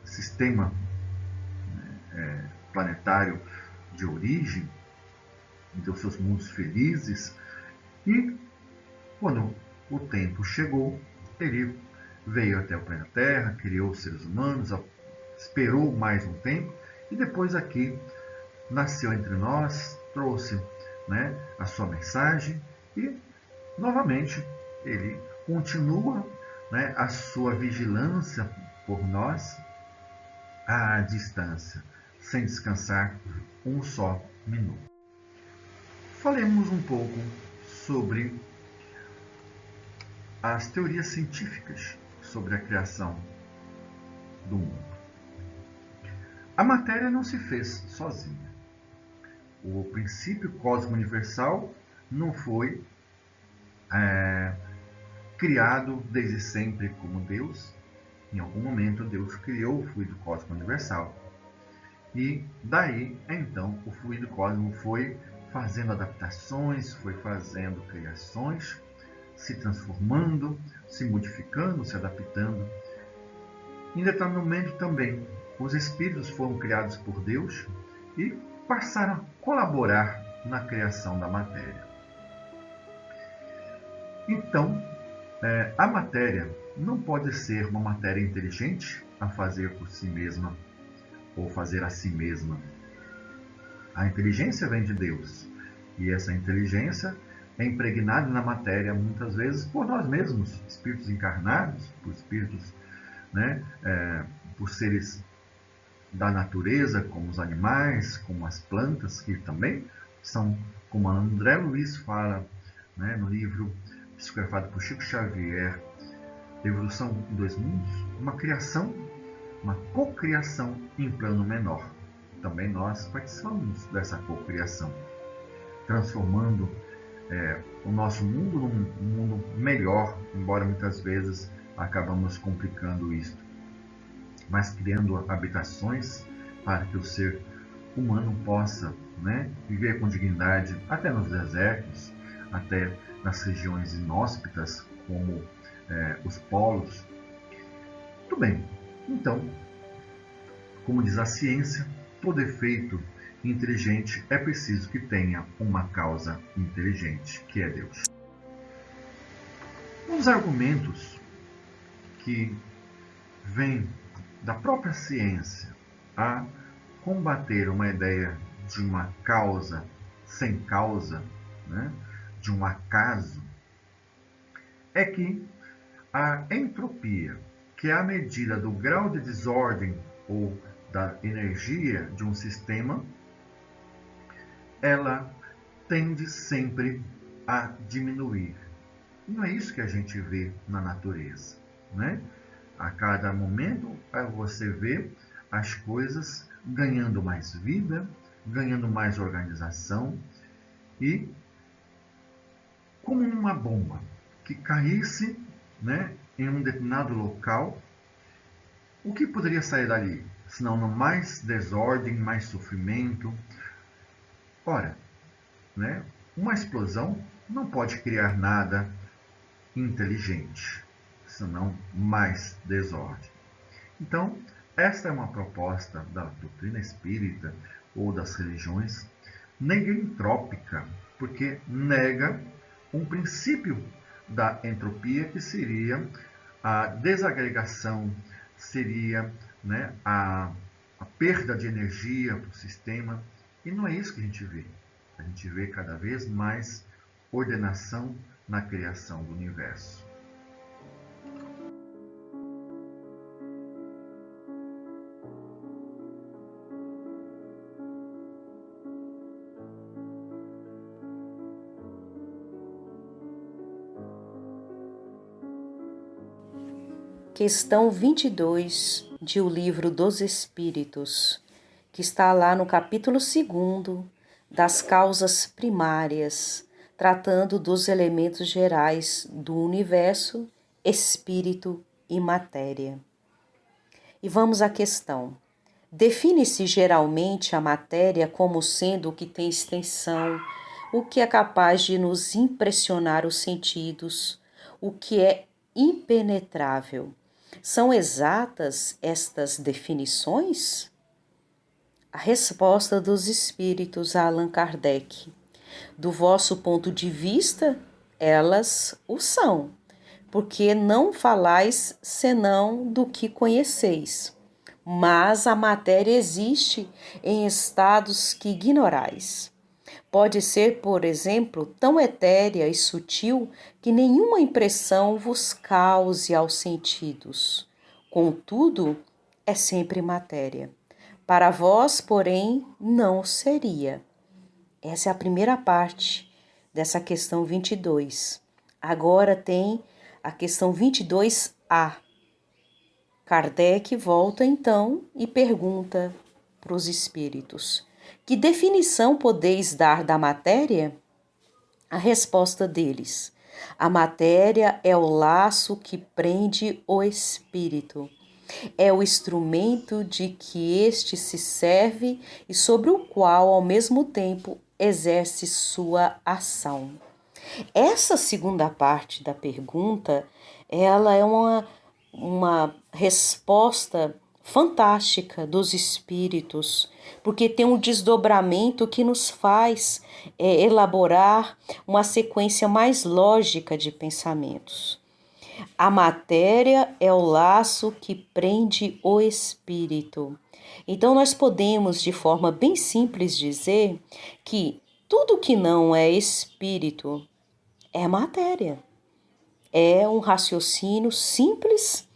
sistema planetário de origem, dos seus mundos felizes. E quando o tempo chegou, ele veio até o planeta Terra, criou os seres humanos, esperou mais um tempo e depois aqui nasceu entre nós, trouxe, né, a sua mensagem e novamente ele continua, né, a sua vigilância por nós à distância, sem descansar um só minuto. Falemos um pouco sobre as teorias científicas sobre a criação do mundo. A matéria não se fez sozinha. O princípio cósmico universal não foi criado desde sempre como Deus. Em algum momento Deus criou o fluido cósmico universal. E daí, então, o fluido cósmico foi fazendo adaptações, foi fazendo criações, se transformando, se modificando, se adaptando. Em determinado momento também, os espíritos foram criados por Deus e passaram a colaborar na criação da matéria. Então, a matéria não pode ser uma matéria inteligente a fazer por si mesma ou fazer a si mesma. A inteligência vem de Deus e essa inteligência é impregnada na matéria muitas vezes por nós mesmos, espíritos encarnados, por espíritos, né, por seres da natureza, como os animais, como as plantas, que também são, como André Luiz fala, né, no livro psicografado por Chico Xavier, Evolução em Dois Mundos, uma criação, uma cocriação em plano menor. Também nós participamos dessa cocriação, transformando o nosso mundo num mundo melhor, embora muitas vezes acabamos complicando isto, mas criando habitações para que o ser humano possa, né, viver com dignidade, até nos desertos, até nas regiões inóspitas, como os polos. Muito bem, então, como diz a ciência, todo efeito inteligente é preciso que tenha uma causa inteligente, que é Deus. Um dos argumentos que vem da própria ciência a combater uma ideia de uma causa sem causa, né, de um acaso, é que a entropia, que é a medida do grau de desordem ou da energia de um sistema, ela tende sempre a diminuir. E não é isso que a gente vê na natureza, né? A cada momento você vê as coisas ganhando mais vida, ganhando mais organização e como uma bomba que caísse, né, em um determinado local, o que poderia sair dali? Senão mais desordem, mais sofrimento. Ora, né, uma explosão não pode criar nada inteligente, senão mais desordem. Então, esta é uma proposta da doutrina espírita ou das religiões negentrópica, porque nega um princípio da entropia que seria a desagregação, seria, né, a perda de energia para o sistema. E não é isso que a gente vê. A gente vê cada vez mais ordenação na criação do universo. Questão 22 de O Livro dos Espíritos, que está lá no capítulo 2 das causas primárias, tratando dos elementos gerais do universo, espírito e matéria. E vamos à questão. Define-se geralmente a matéria como sendo o que tem extensão, o que é capaz de nos impressionar os sentidos, o que é impenetrável. São exatas estas definições? A resposta dos espíritos a Allan Kardec. Do vosso ponto de vista, elas o são, porque não falais senão do que conheceis. Mas a matéria existe em estados que ignorais. Pode ser, por exemplo, tão etérea e sutil que nenhuma impressão vos cause aos sentidos. Contudo, é sempre matéria. Para vós, porém, não seria. Essa é a primeira parte dessa questão 22. Agora tem a questão 22A. Kardec volta então e pergunta para os espíritos: que definição podeis dar da matéria? A resposta deles: a matéria é o laço que prende o espírito. É o instrumento de que este se serve e sobre o qual, ao mesmo tempo, exerce sua ação. Essa segunda parte da pergunta, ela é uma resposta fantástica dos espíritos, porque tem um desdobramento que nos faz elaborar uma sequência mais lógica de pensamentos. A matéria é o laço que prende o espírito. Então, nós podemos, de forma bem simples, dizer que tudo que não é espírito é matéria. É um raciocínio simples,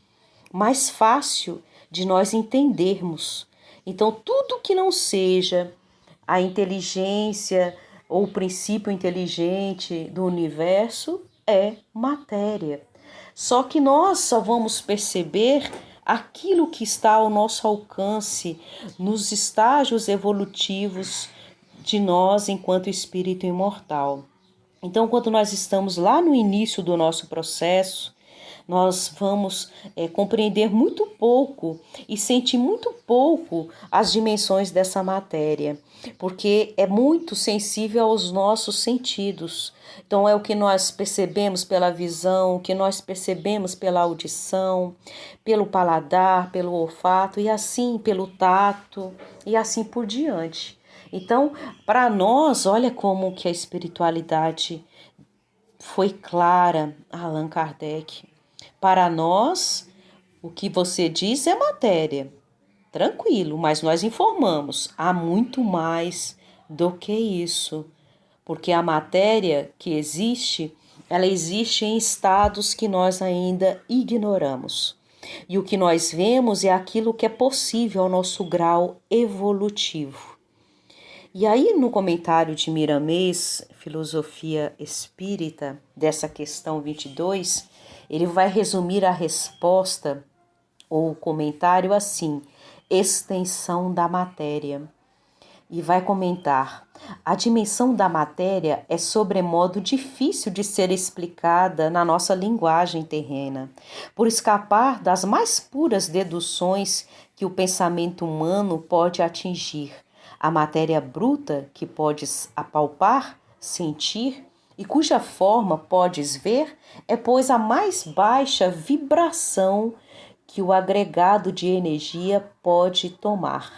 mais fácil de nós entendermos. Então, tudo que não seja a inteligência ou o princípio inteligente do universo é matéria. Só que nós só vamos perceber aquilo que está ao nosso alcance nos estágios evolutivos de nós enquanto espírito imortal. Então, quando nós estamos lá no início do nosso processo, nós vamos compreender muito pouco e sentir muito pouco as dimensões dessa matéria, porque é muito sensível aos nossos sentidos. Então, é o que nós percebemos pela visão, o que nós percebemos pela audição, pelo paladar, pelo olfato e assim pelo tato e assim por diante. Então, para nós, olha como que a espiritualidade foi clara, Allan Kardec. Para nós, o que você diz é matéria. Tranquilo, mas nós informamos, há muito mais do que isso, porque a matéria que existe, ela existe em estados que nós ainda ignoramos. E o que nós vemos é aquilo que é possível ao nosso grau evolutivo. E aí, no comentário de Miramês, Filosofia Espírita, dessa questão 22, ele vai resumir a resposta ou o comentário assim: extensão da matéria. E vai comentar: a dimensão da matéria é sobremodo difícil de ser explicada na nossa linguagem terrena, por escapar das mais puras deduções que o pensamento humano pode atingir. A matéria bruta que podes apalpar, sentir e cuja forma podes ver é, pois, a mais baixa vibração que o agregado de energia pode tomar.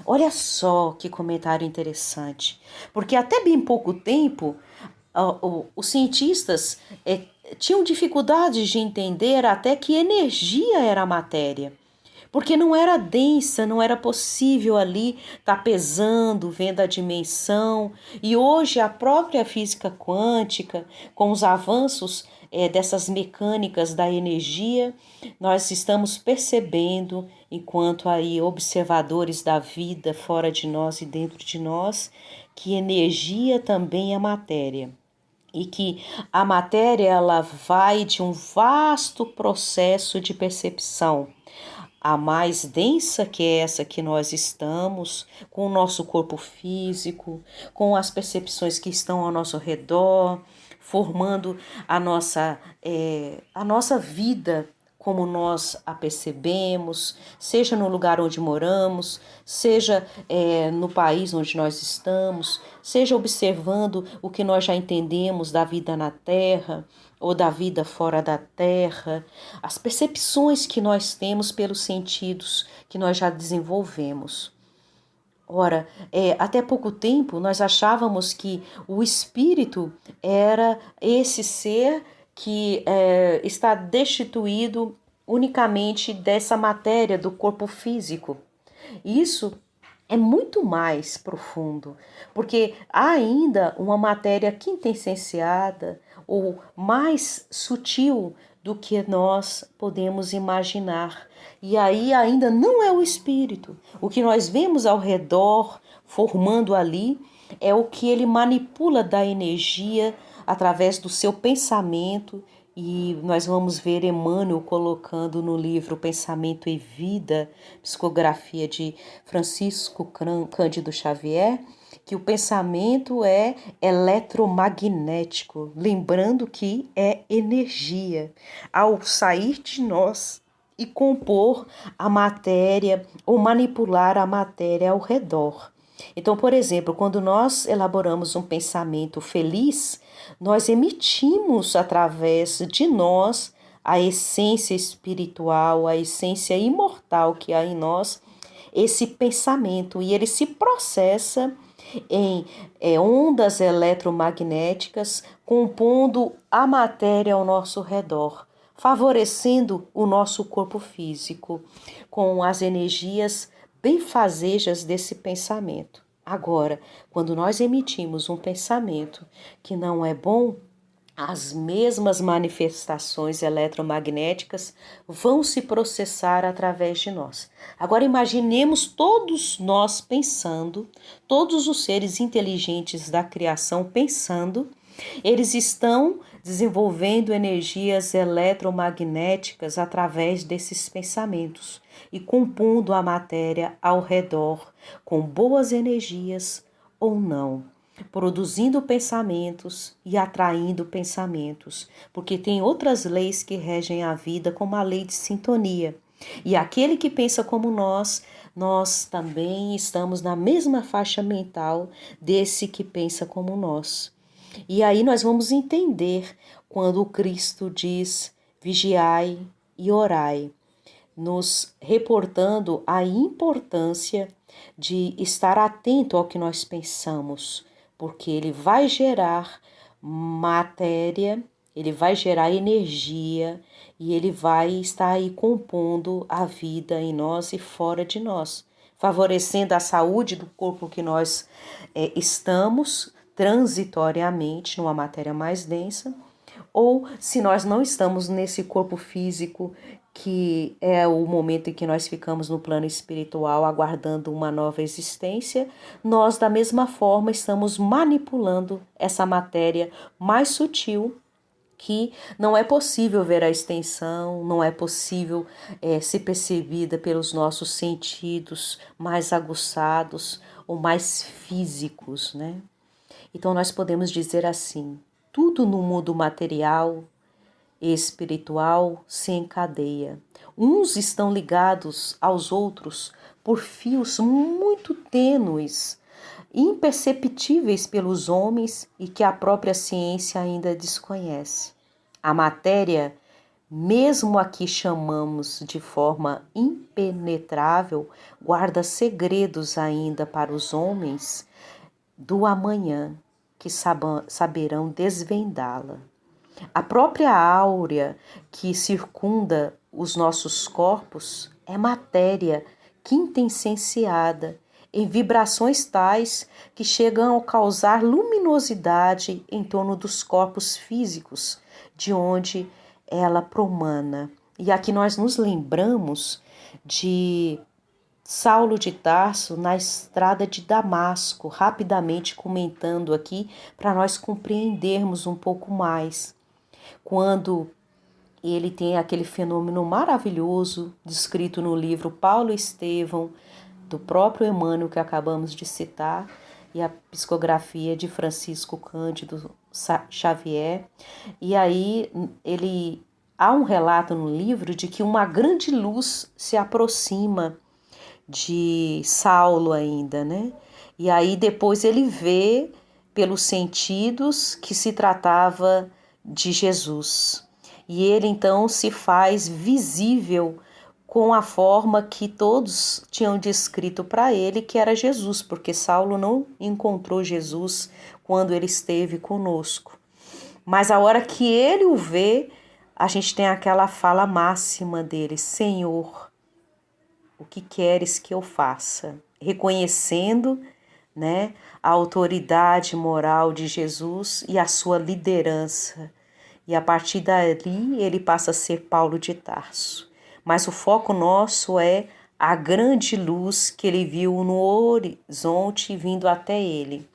Olha só que comentário interessante, porque até bem pouco tempo os cientistas tinham dificuldades de entender até que energia era matéria, porque não era densa, não era possível ali estar pesando, vendo a dimensão. E hoje a própria física quântica, com os avanços dessas mecânicas da energia, nós estamos percebendo, enquanto aí observadores da vida fora de nós e dentro de nós, que energia também é matéria. E que a matéria ela vai de um vasto processo de percepção, a mais densa que é essa que nós estamos, com o nosso corpo físico, com as percepções que estão ao nosso redor, formando a nossa vida como nós a percebemos, seja no lugar onde moramos, seja no país onde nós estamos, seja observando o que nós já entendemos da vida na Terra ou da vida fora da Terra, as percepções que nós temos pelos sentidos que nós já desenvolvemos. Ora, até pouco tempo nós achávamos que o espírito era esse ser que está destituído unicamente dessa matéria do corpo físico. Isso é muito mais profundo, porque há ainda uma matéria quintessenciada ou mais sutil do que nós podemos imaginar. E aí ainda não é o espírito. O que nós vemos ao redor, formando ali, é o que ele manipula da energia através do seu pensamento. E nós vamos ver Emmanuel colocando no livro Pensamento e Vida, psicografia de Francisco Cândido Xavier, que o pensamento é eletromagnético, lembrando que é energia. Ao sair de nós e compor a matéria ou manipular a matéria ao redor. Então, por exemplo, quando nós elaboramos um pensamento feliz, nós emitimos através de nós a essência espiritual, a essência imortal que há em nós, esse pensamento, e ele se processa em ondas eletromagnéticas, compondo a matéria ao nosso redor, favorecendo o nosso corpo físico com as energias benfazejas desse pensamento. Agora, quando nós emitimos um pensamento que não é bom, as mesmas manifestações eletromagnéticas vão se processar através de nós. Agora imaginemos todos nós pensando, todos os seres inteligentes da criação pensando, eles estão desenvolvendo energias eletromagnéticas através desses pensamentos e compondo a matéria ao redor com boas energias ou não, produzindo pensamentos e atraindo pensamentos, porque tem outras leis que regem a vida, como a lei de sintonia. E aquele que pensa como nós também estamos na mesma faixa mental desse que pensa como nós. E aí nós vamos entender quando o Cristo diz: vigiai e orai, nos reportando a importância de estar atento ao que nós pensamos, porque ele vai gerar matéria ele vai gerar energia e ele vai estar aí compondo a vida em nós e fora de nós, favorecendo a saúde do corpo que nós estamos transitoriamente numa matéria mais densa, ou se nós não estamos nesse corpo físico, que é o momento em que nós ficamos no plano espiritual aguardando uma nova existência, nós da mesma forma estamos manipulando essa matéria mais sutil, que não é possível ver a extensão, não é possível ser percebida pelos nossos sentidos mais aguçados ou mais físicos, né? Então nós podemos dizer assim: tudo no mundo material e espiritual se encadeia. Uns estão ligados aos outros por fios muito tênues, imperceptíveis pelos homens e que a própria ciência ainda desconhece. A matéria, mesmo a que chamamos de forma impenetrável, guarda segredos ainda para os homens do amanhã, que saberão desvendá-la. A própria áurea que circunda os nossos corpos é matéria quintessenciada em vibrações tais que chegam a causar luminosidade em torno dos corpos físicos, de onde ela promana. E aqui nós nos lembramos de Saulo de Tarso na estrada de Damasco, rapidamente comentando aqui para nós compreendermos um pouco mais. Quando ele tem aquele fenômeno maravilhoso descrito no livro Paulo e Estevão, do próprio Emmanuel que acabamos de citar, e a psicografia de Francisco Cândido Xavier. E aí há um relato no livro de que uma grande luz se aproxima de Saulo ainda, né? E aí depois ele vê pelos sentidos que se tratava de Jesus. E ele então se faz visível com a forma que todos tinham descrito para ele, que era Jesus, porque Saulo não encontrou Jesus quando ele esteve conosco. Mas a hora que ele o vê, a gente tem aquela fala máxima dele: Senhor, o que queres que eu faça? Reconhecendo, né, a autoridade moral de Jesus e a sua liderança. E a partir dali ele passa a ser Paulo de Tarso. Mas o foco nosso é a grande luz que ele viu no horizonte vindo até ele.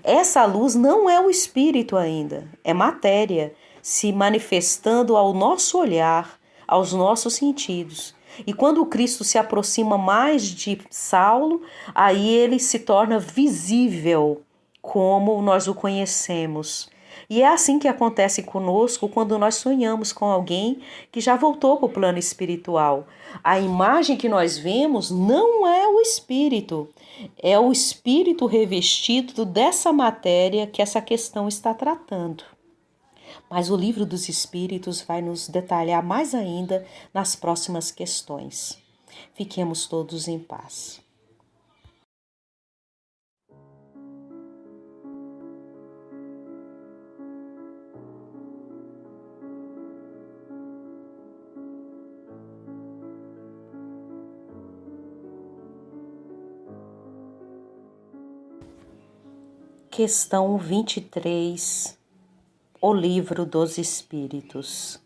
Essa luz não é o espírito ainda, é matéria se manifestando ao nosso olhar, aos nossos sentidos. E quando o Cristo se aproxima mais de Saulo, aí ele se torna visível como nós o conhecemos. E é assim que acontece conosco quando nós sonhamos com alguém que já voltou para o plano espiritual. A imagem que nós vemos não é o espírito, é o espírito revestido dessa matéria que essa questão está tratando. Mas o livro dos Espíritos vai nos detalhar mais ainda nas próximas questões. Fiquemos todos em paz. Questão 23. O Livro dos Espíritos.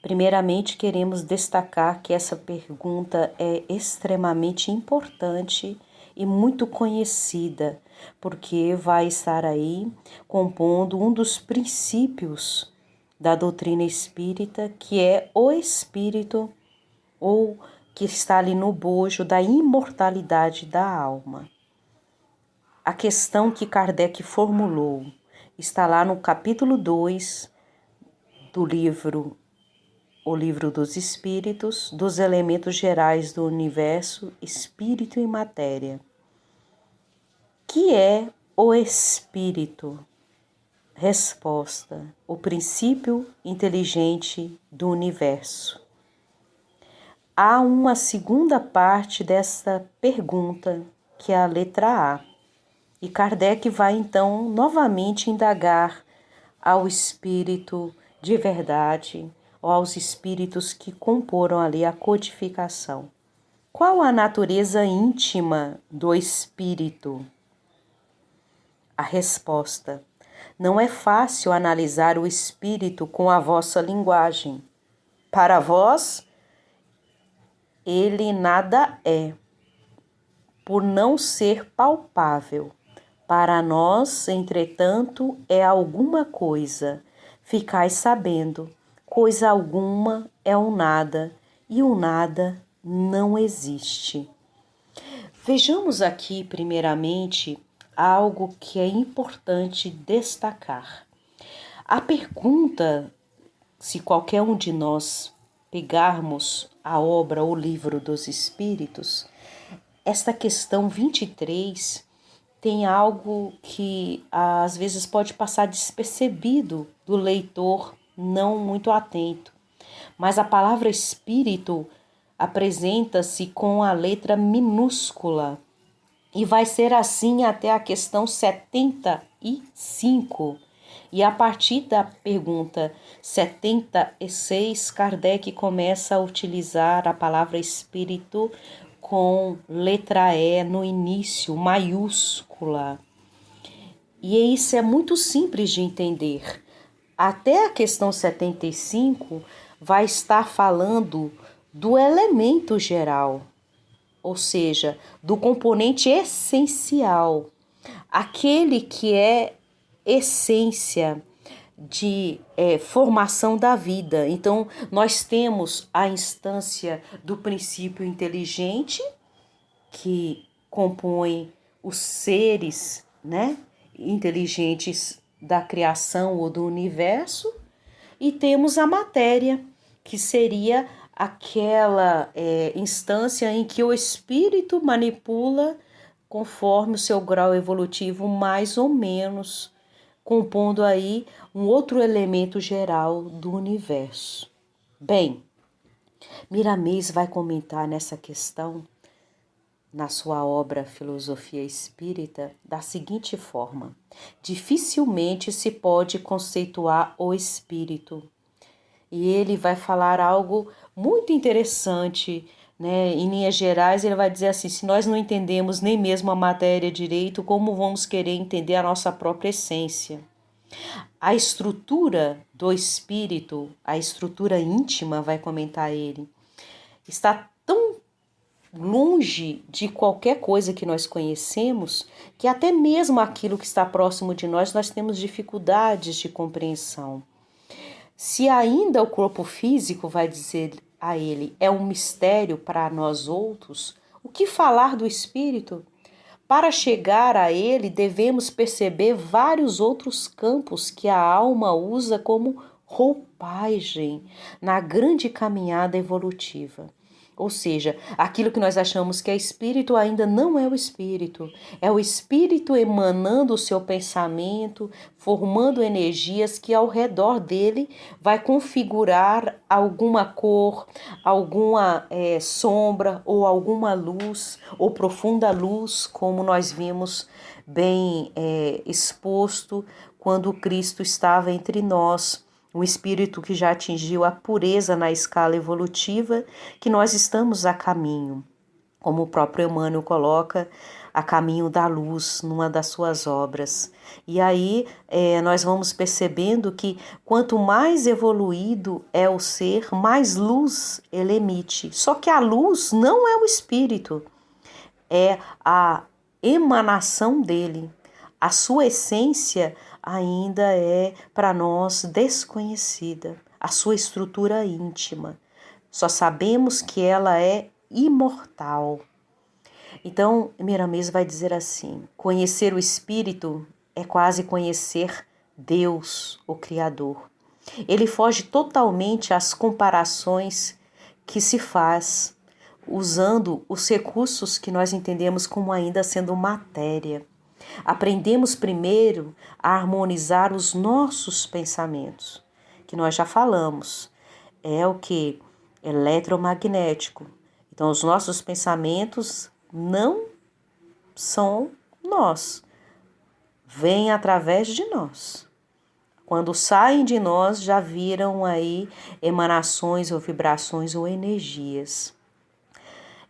Primeiramente, queremos destacar que essa pergunta é extremamente importante e muito conhecida, porque vai estar aí compondo um dos princípios da doutrina espírita, que é o espírito, ou que está ali no bojo da imortalidade da alma. A questão que Kardec formulou está lá no capítulo 2 do livro O Livro dos Espíritos, dos elementos gerais do universo, espírito e matéria. Que é o espírito? Resposta: o princípio inteligente do universo. Há uma segunda parte dessa pergunta, que é a letra A. E Kardec vai então novamente indagar ao espírito de verdade ou aos espíritos que comporam ali a codificação? Qual a natureza íntima do espírito? A resposta: não é fácil analisar o espírito com a vossa linguagem. Para vós, ele nada é, por não ser palpável. Para nós, entretanto, é alguma coisa. Ficais sabendo, coisa alguma é o nada, e o nada não existe. Vejamos aqui, primeiramente, algo que é importante destacar. A pergunta, se qualquer um de nós pegarmos a obra ou livro dos Espíritos, esta questão 23 tem algo que às vezes pode passar despercebido do leitor não muito atento. Mas a palavra espírito apresenta-se com a letra minúscula e vai ser assim até a questão 75. E a partir da pergunta 76, Kardec começa a utilizar a palavra espírito com letra E no início, maiúscula. E isso é muito simples de entender. Até a questão 75 vai estar falando do elemento geral, ou seja, do componente essencial, aquele que é essência de formação da vida. Então, nós temos a instância do princípio inteligente, que compõe os seres, né, inteligentes da criação ou do universo, e temos a matéria, que seria aquela instância em que o espírito manipula conforme o seu grau evolutivo, mais ou menos, compondo aí um outro elemento geral do universo. Bem, Miramês vai comentar nessa questão, na sua obra Filosofia Espírita, da seguinte forma: dificilmente se pode conceituar o espírito. E ele vai falar algo muito interessante, né? Em linhas gerais, ele vai dizer assim: se nós não entendemos nem mesmo a matéria direito, como vamos querer entender a nossa própria essência? A estrutura do espírito, a estrutura íntima, vai comentar ele, está tão longe de qualquer coisa que nós conhecemos, que até mesmo aquilo que está próximo de nós temos dificuldades de compreensão. Se ainda o corpo físico, vai dizer a ele, é um mistério para nós outros, o que falar do espírito? Para chegar a ele, devemos perceber vários outros campos que a alma usa como roupagem na grande caminhada evolutiva. Ou seja, aquilo que nós achamos que é espírito ainda não é o espírito. É o espírito emanando o seu pensamento, formando energias que ao redor dele vai configurar alguma cor, alguma sombra ou alguma luz ou profunda luz, como nós vimos bem exposto quando Cristo estava entre nós. Um espírito que já atingiu a pureza na escala evolutiva, que nós estamos a caminho, como o próprio Emmanuel coloca, a caminho da luz numa das suas obras. E aí nós vamos percebendo que quanto mais evoluído é o ser, mais luz ele emite. Só que a luz não é o espírito, é a emanação dele. A sua essência ainda é para nós desconhecida, a sua estrutura íntima. Só sabemos que ela é imortal. Então, Miramês vai dizer assim: conhecer o espírito é quase conhecer Deus, o Criador. Ele foge totalmente às comparações que se faz, usando os recursos que nós entendemos como ainda sendo matéria. Aprendemos primeiro a harmonizar os nossos pensamentos, que nós já falamos, é o que? Eletromagnético. Então, os nossos pensamentos não são nós, vêm através de nós. Quando saem de nós, já viram aí emanações ou vibrações ou energias.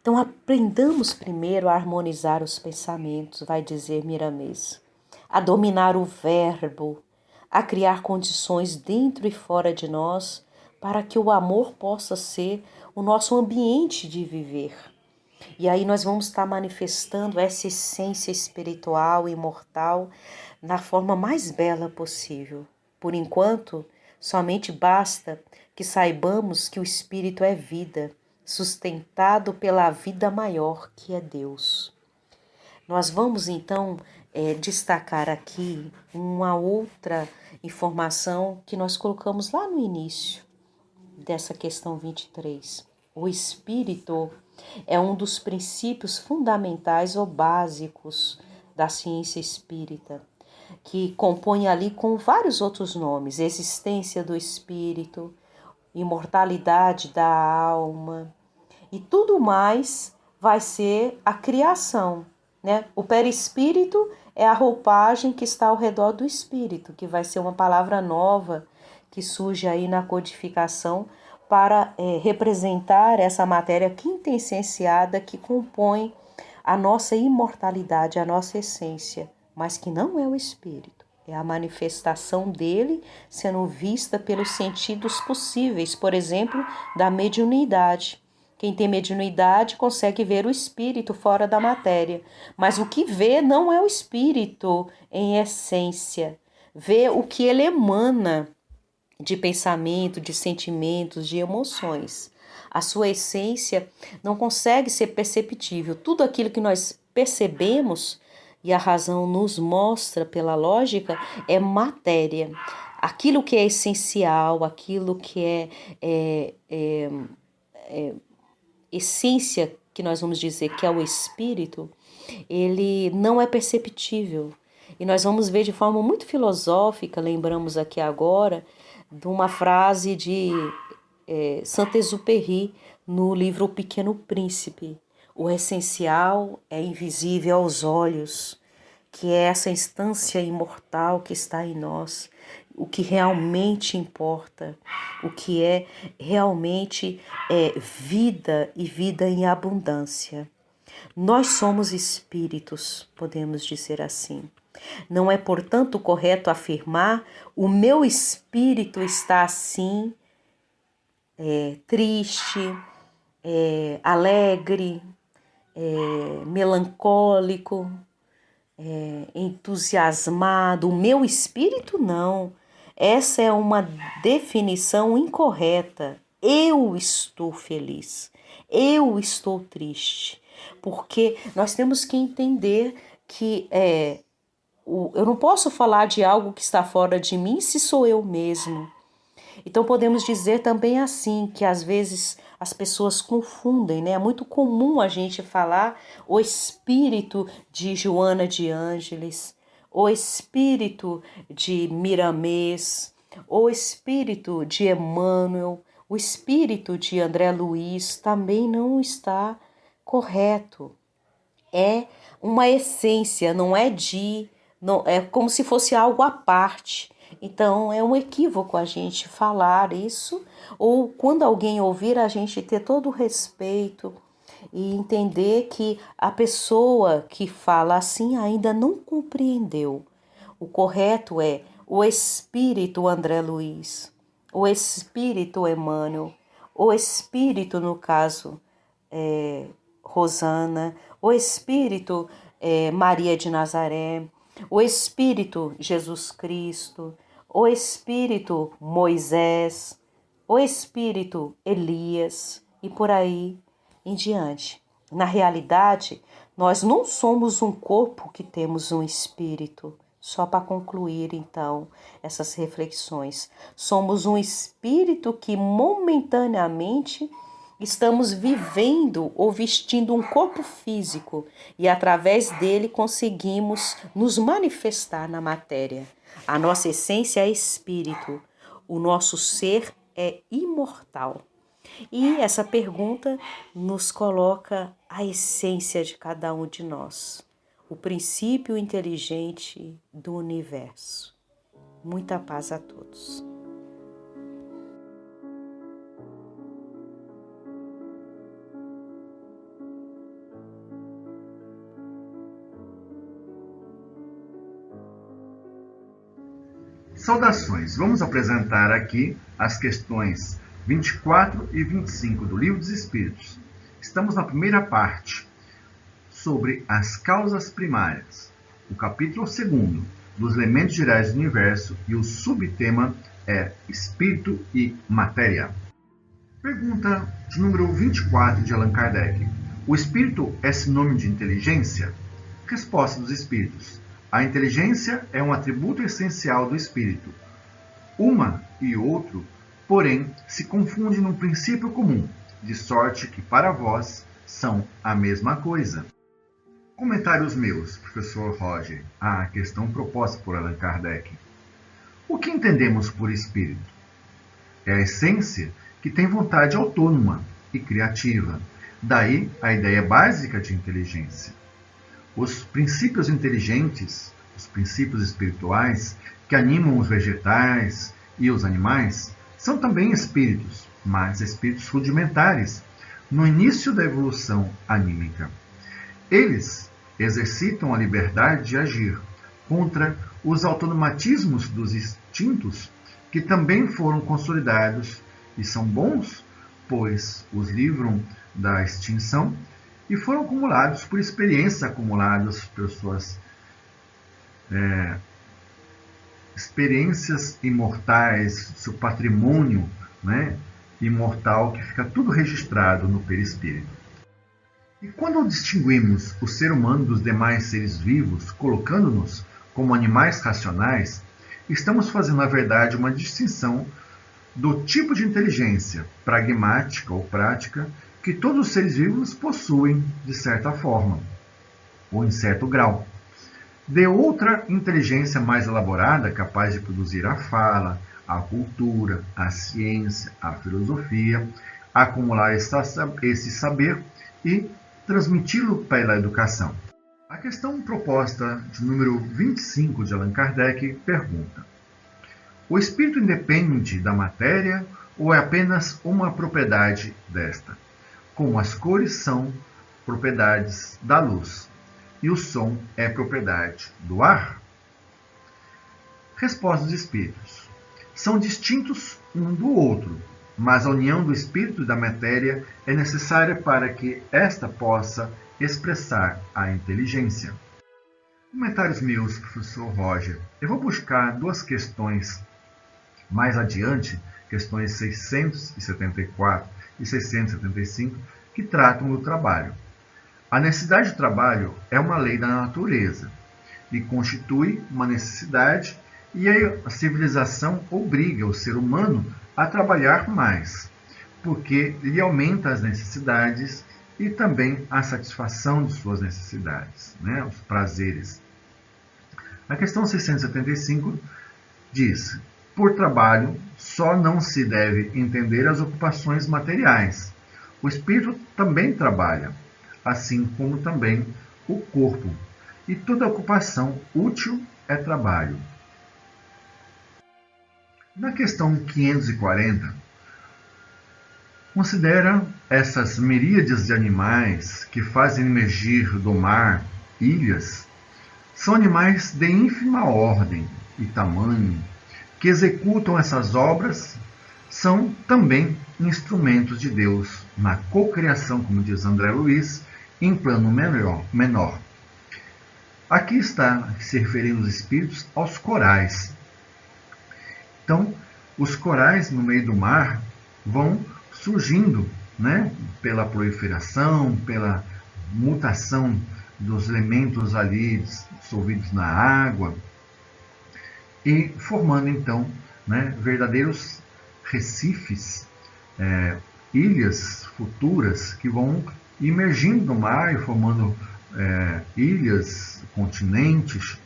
Então, aprendamos primeiro a harmonizar os pensamentos, vai dizer Miramês, a dominar o verbo, a criar condições dentro e fora de nós para que o amor possa ser o nosso ambiente de viver. E aí nós vamos estar manifestando essa essência espiritual, imortal, na forma mais bela possível. Por enquanto, somente basta que saibamos que o Espírito é vida, sustentado pela vida maior que é Deus. Nós vamos então destacar aqui uma outra informação que nós colocamos lá no início dessa questão 23. O Espírito é um dos princípios fundamentais ou básicos da ciência espírita, que compõe ali com vários outros nomes: existência do espírito, imortalidade da alma, e tudo mais vai ser a criação, né? O perispírito é a roupagem que está ao redor do espírito, que vai ser uma palavra nova que surge aí na codificação para representar essa matéria quintessenciada que compõe a nossa imortalidade, a nossa essência, mas que não é o espírito. É a manifestação dele sendo vista pelos sentidos possíveis, por exemplo, da mediunidade. Quem tem mediunidade consegue ver o espírito fora da matéria, mas o que vê não é o espírito em essência, vê o que ele emana de pensamento, de sentimentos, de emoções. A sua essência não consegue ser perceptível. Tudo aquilo que nós percebemos e a razão nos mostra pela lógica é matéria. Aquilo que é essencial, aquilo que é essência, que nós vamos dizer que é o espírito, ele não é perceptível. E nós vamos ver de forma muito filosófica, lembramos aqui agora, de uma frase de Saint-Exupéry no livro O Pequeno Príncipe. O essencial é invisível aos olhos, que é essa instância imortal que está em nós, o que realmente importa, o que é realmente vida e vida em abundância. Nós somos espíritos, podemos dizer assim. Não é, portanto, correto afirmar: o meu espírito está assim, triste, alegre, melancólico, entusiasmado. O meu espírito não. Essa é uma definição incorreta. Eu estou feliz, eu estou triste, porque nós temos que entender que eu não posso falar de algo que está fora de mim se sou eu mesmo. Então podemos dizer também assim, que às vezes as pessoas confundem, né? É muito comum a gente falar o espírito de Joana de Ângeles, o espírito de Miramês, o espírito de Emmanuel, o espírito de André Luiz, também não está correto. É uma essência, não é como se fosse algo à parte. Então é um equívoco a gente falar isso, ou quando alguém ouvir, a gente ter todo o respeito e entender que a pessoa que fala assim ainda não compreendeu. O correto é o espírito André Luiz, o espírito Emmanuel, o espírito, no caso, Rosana, o espírito Maria de Nazaré, o espírito Jesus Cristo, o espírito Moisés, o espírito Elias e por aí em diante. Na realidade, nós não somos um corpo que temos um espírito. Só para concluir, então, essas reflexões. Somos um espírito que momentaneamente estamos vivendo ou vestindo um corpo físico e através dele conseguimos nos manifestar na matéria. A nossa essência é espírito, o nosso ser é imortal. E essa pergunta nos coloca a essência de cada um de nós, o princípio inteligente do universo. Muita paz a todos. Saudações! Vamos apresentar aqui as questões 24 e 25 do Livro dos Espíritos. Estamos na primeira parte, sobre as causas primárias. O capítulo 2 dos elementos gerais do universo e o subtema é Espírito e Matéria. Pergunta de número 24 de Allan Kardec. O Espírito é sinônimo de inteligência? Resposta dos Espíritos. A inteligência é um atributo essencial do espírito. Uma e outro, porém, se confundem num princípio comum, de sorte que para vós são a mesma coisa. Comentários meus, professor Roger, à questão proposta por Allan Kardec. O que entendemos por espírito? É a essência que tem vontade autônoma e criativa. Daí a ideia básica de inteligência. Os princípios inteligentes, os princípios espirituais, que animam os vegetais e os animais, são também espíritos, mas espíritos rudimentares, no início da evolução anímica. Eles exercitam a liberdade de agir contra os automatismos dos instintos, que também foram consolidados e são bons, pois os livram da extinção, e foram acumulados por experiências acumuladas por suas experiências imortais, seu patrimônio, né, imortal, que fica tudo registrado no perispírito. E quando distinguimos o ser humano dos demais seres vivos, colocando-nos como animais racionais, estamos fazendo, na verdade, uma distinção do tipo de inteligência, pragmática ou prática, que todos os seres vivos possuem, de certa forma, ou em certo grau. De outra inteligência mais elaborada, capaz de produzir a fala, a cultura, a ciência, a filosofia, acumular esse saber e transmiti-lo pela educação. A questão proposta de número 25 de Allan Kardec pergunta: o espírito independe da matéria ou é apenas uma propriedade desta? Como as cores são propriedades da luz e o som é propriedade do ar? Resposta dos espíritos. São distintos um do outro, mas a união do espírito e da matéria é necessária para que esta possa expressar a inteligência. Comentários meus, professor Roger. Eu vou buscar duas questões mais adiante, questões 674 e 675, que tratam do trabalho. A necessidade de trabalho é uma lei da natureza e constitui uma necessidade, e a civilização obriga o ser humano a trabalhar mais, porque lhe aumenta as necessidades e também a satisfação de suas necessidades, né? Os prazeres. A questão 675 diz: por trabalho, só não se deve entender as ocupações materiais. O espírito também trabalha, assim como também o corpo, e toda ocupação útil é trabalho. Na questão 540, considera essas miríades de animais que fazem emergir do mar ilhas, são animais de ínfima ordem e tamanho, que executam essas obras, são também instrumentos de Deus na cocriação, como diz André Luiz, em plano menor. Aqui está se referindo os espíritos aos corais. Então, os corais no meio do mar vão surgindo, né, pela proliferação, pela mutação dos elementos ali dissolvidos na água, e formando então, né, verdadeiros recifes, ilhas futuras que vão emergindo no mar e formando ilhas, continentes.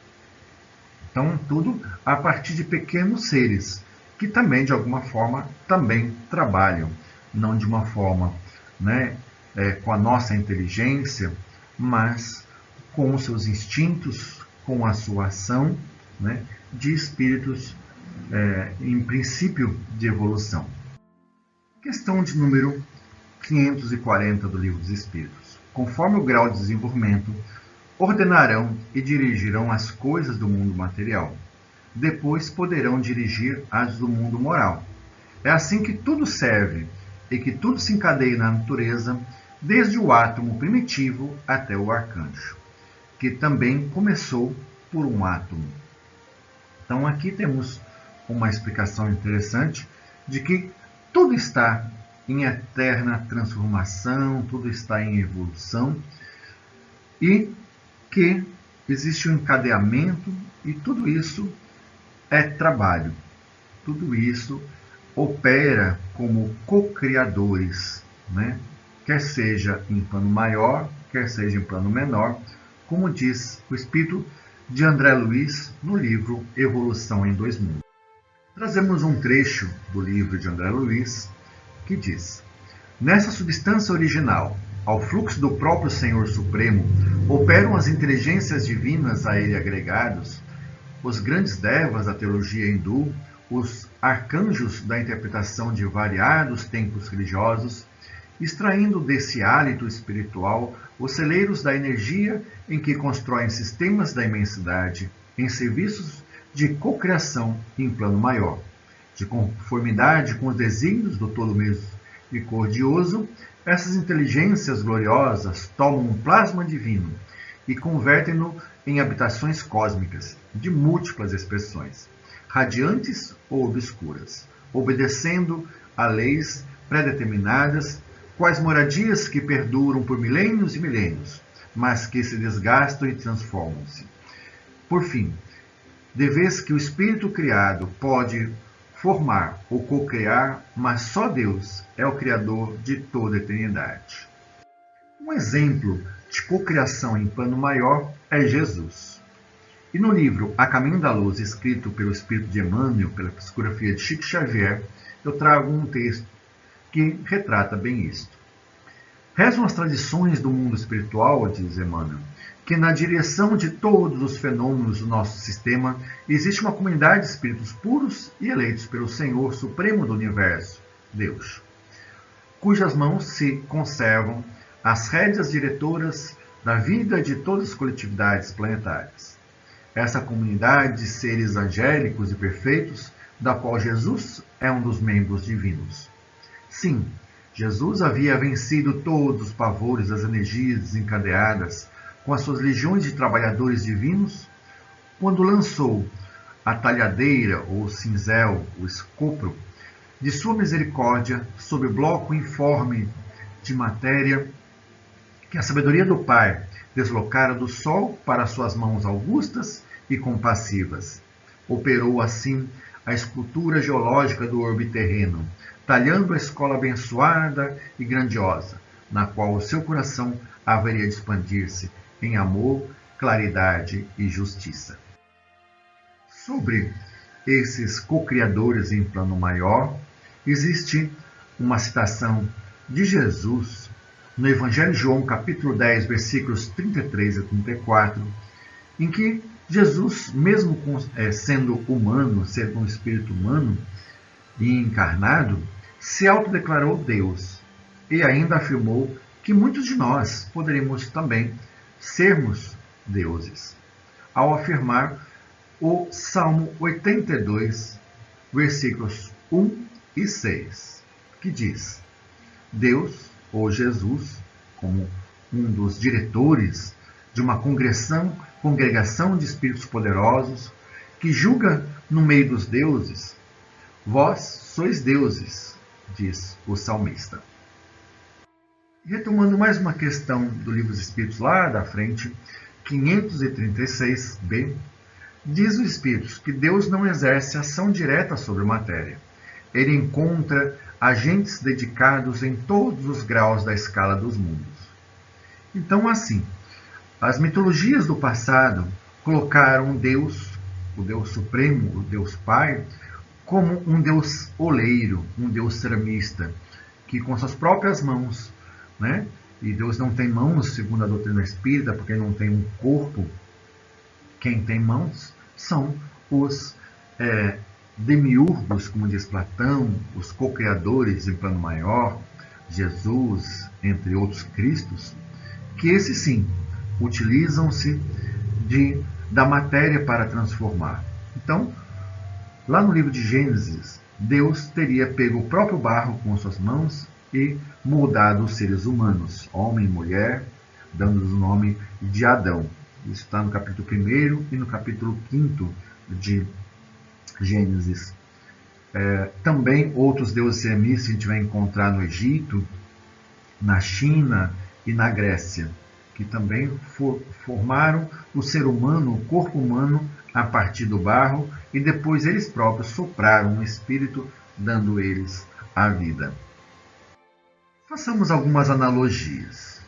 Então, tudo a partir de pequenos seres que também, de alguma forma, também trabalham. Não de uma forma, né, com a nossa inteligência, mas com os seus instintos, com a sua ação, né, de espíritos em princípio de evolução. Questão de número 540 do Livro dos Espíritos. Conforme o grau de desenvolvimento, ordenarão e dirigirão as coisas do mundo material. Depois poderão dirigir as do mundo moral. É assim que tudo serve e que tudo se encadeia na natureza, desde o átomo primitivo até o arcanjo, que também começou por um átomo. Então aqui temos uma explicação interessante de que tudo está em eterna transformação, tudo está em evolução e que existe um encadeamento e tudo isso é trabalho. Tudo isso opera como co-criadores, né? Quer seja em plano maior, quer seja em plano menor, como diz o espírito de André Luiz no livro Evolução em Dois Mundos. Trazemos um trecho do livro de André Luiz que diz: nessa substância original, ao fluxo do próprio Senhor Supremo, operam as inteligências divinas a ele agregados, os grandes devas da teologia hindu, os arcanjos da interpretação de variados tempos religiosos, extraindo desse hálito espiritual os celeiros da energia em que constroem sistemas da imensidade em serviços de cocriação em plano maior. De conformidade com os desígnios do todo misericordioso, essas inteligências gloriosas tomam um plasma divino e convertem-no em habitações cósmicas de múltiplas expressões, radiantes ou obscuras, obedecendo a leis predeterminadas, quais moradias que perduram por milênios e milênios, mas que se desgastam e transformam-se. Por fim, de vez que o espírito criado pode formar ou co-criar, mas só Deus é o Criador de toda a eternidade. Um exemplo de cocriação em plano maior é Jesus. E no livro A Caminho da Luz, escrito pelo Espírito de Emmanuel, pela psicografia de Chico Xavier, eu trago um texto que retrata bem isto. Rezam as tradições do mundo espiritual, diz Emmanuel, que na direção de todos os fenômenos do nosso sistema existe uma comunidade de espíritos puros e eleitos pelo Senhor Supremo do Universo, Deus, cujas mãos se conservam as rédeas diretoras da vida de todas as coletividades planetárias. Essa comunidade de seres angélicos e perfeitos, da qual Jesus é um dos membros divinos. Sim, Jesus havia vencido todos os pavores das energias desencadeadas com as suas legiões de trabalhadores divinos, quando lançou a talhadeira ou o cinzel, o escopro, de sua misericórdia sobre o bloco informe de matéria que a sabedoria do Pai deslocara do Sol para suas mãos augustas e compassivas. Operou assim a escultura geológica do orbe terreno, talhando a escola abençoada e grandiosa, na qual o seu coração haveria de expandir-se em amor, claridade e justiça. Sobre esses co-criadores em plano maior, existe uma citação de Jesus no Evangelho de João, capítulo 10, versículos 33 a 34, em que Jesus, mesmo sendo humano, sendo um espírito humano e encarnado, se autodeclarou Deus e ainda afirmou que muitos de nós poderíamos também sermos deuses, ao afirmar o Salmo 82, versículos 1 e 6, que diz: Deus, ou Jesus, como um dos diretores de uma congregação de espíritos poderosos, que julga no meio dos deuses, vós sois deuses, diz o salmista. Retomando mais uma questão do Livro dos Espíritos, lá da frente, 536b, diz o Espírito que Deus não exerce ação direta sobre a matéria. Ele encontra agentes dedicados em todos os graus da escala dos mundos. Então, assim, as mitologias do passado colocaram Deus, o Deus Supremo, o Deus Pai, como um Deus oleiro, um Deus ceramista, que com suas próprias mãos, né? E Deus não tem mãos, segundo a doutrina espírita, porque não tem um corpo. Quem tem mãos são os demiurgos, como diz Platão, os co-criadores em plano maior, Jesus, entre outros Cristos, que esses sim utilizam-se da matéria para transformar. Então, lá no livro de Gênesis, Deus teria pego o próprio barro com suas mãos e moldado os seres humanos, homem e mulher, dando-lhes o nome de Adão. Isso está no capítulo 1 e no capítulo 5 de Gênesis. Também outros deuses semitas a gente vai encontrar no Egito, na China e na Grécia, que também formaram o ser humano, o corpo humano, a partir do barro, e depois eles próprios sopraram um espírito, dando eles a vida. Façamos algumas analogias.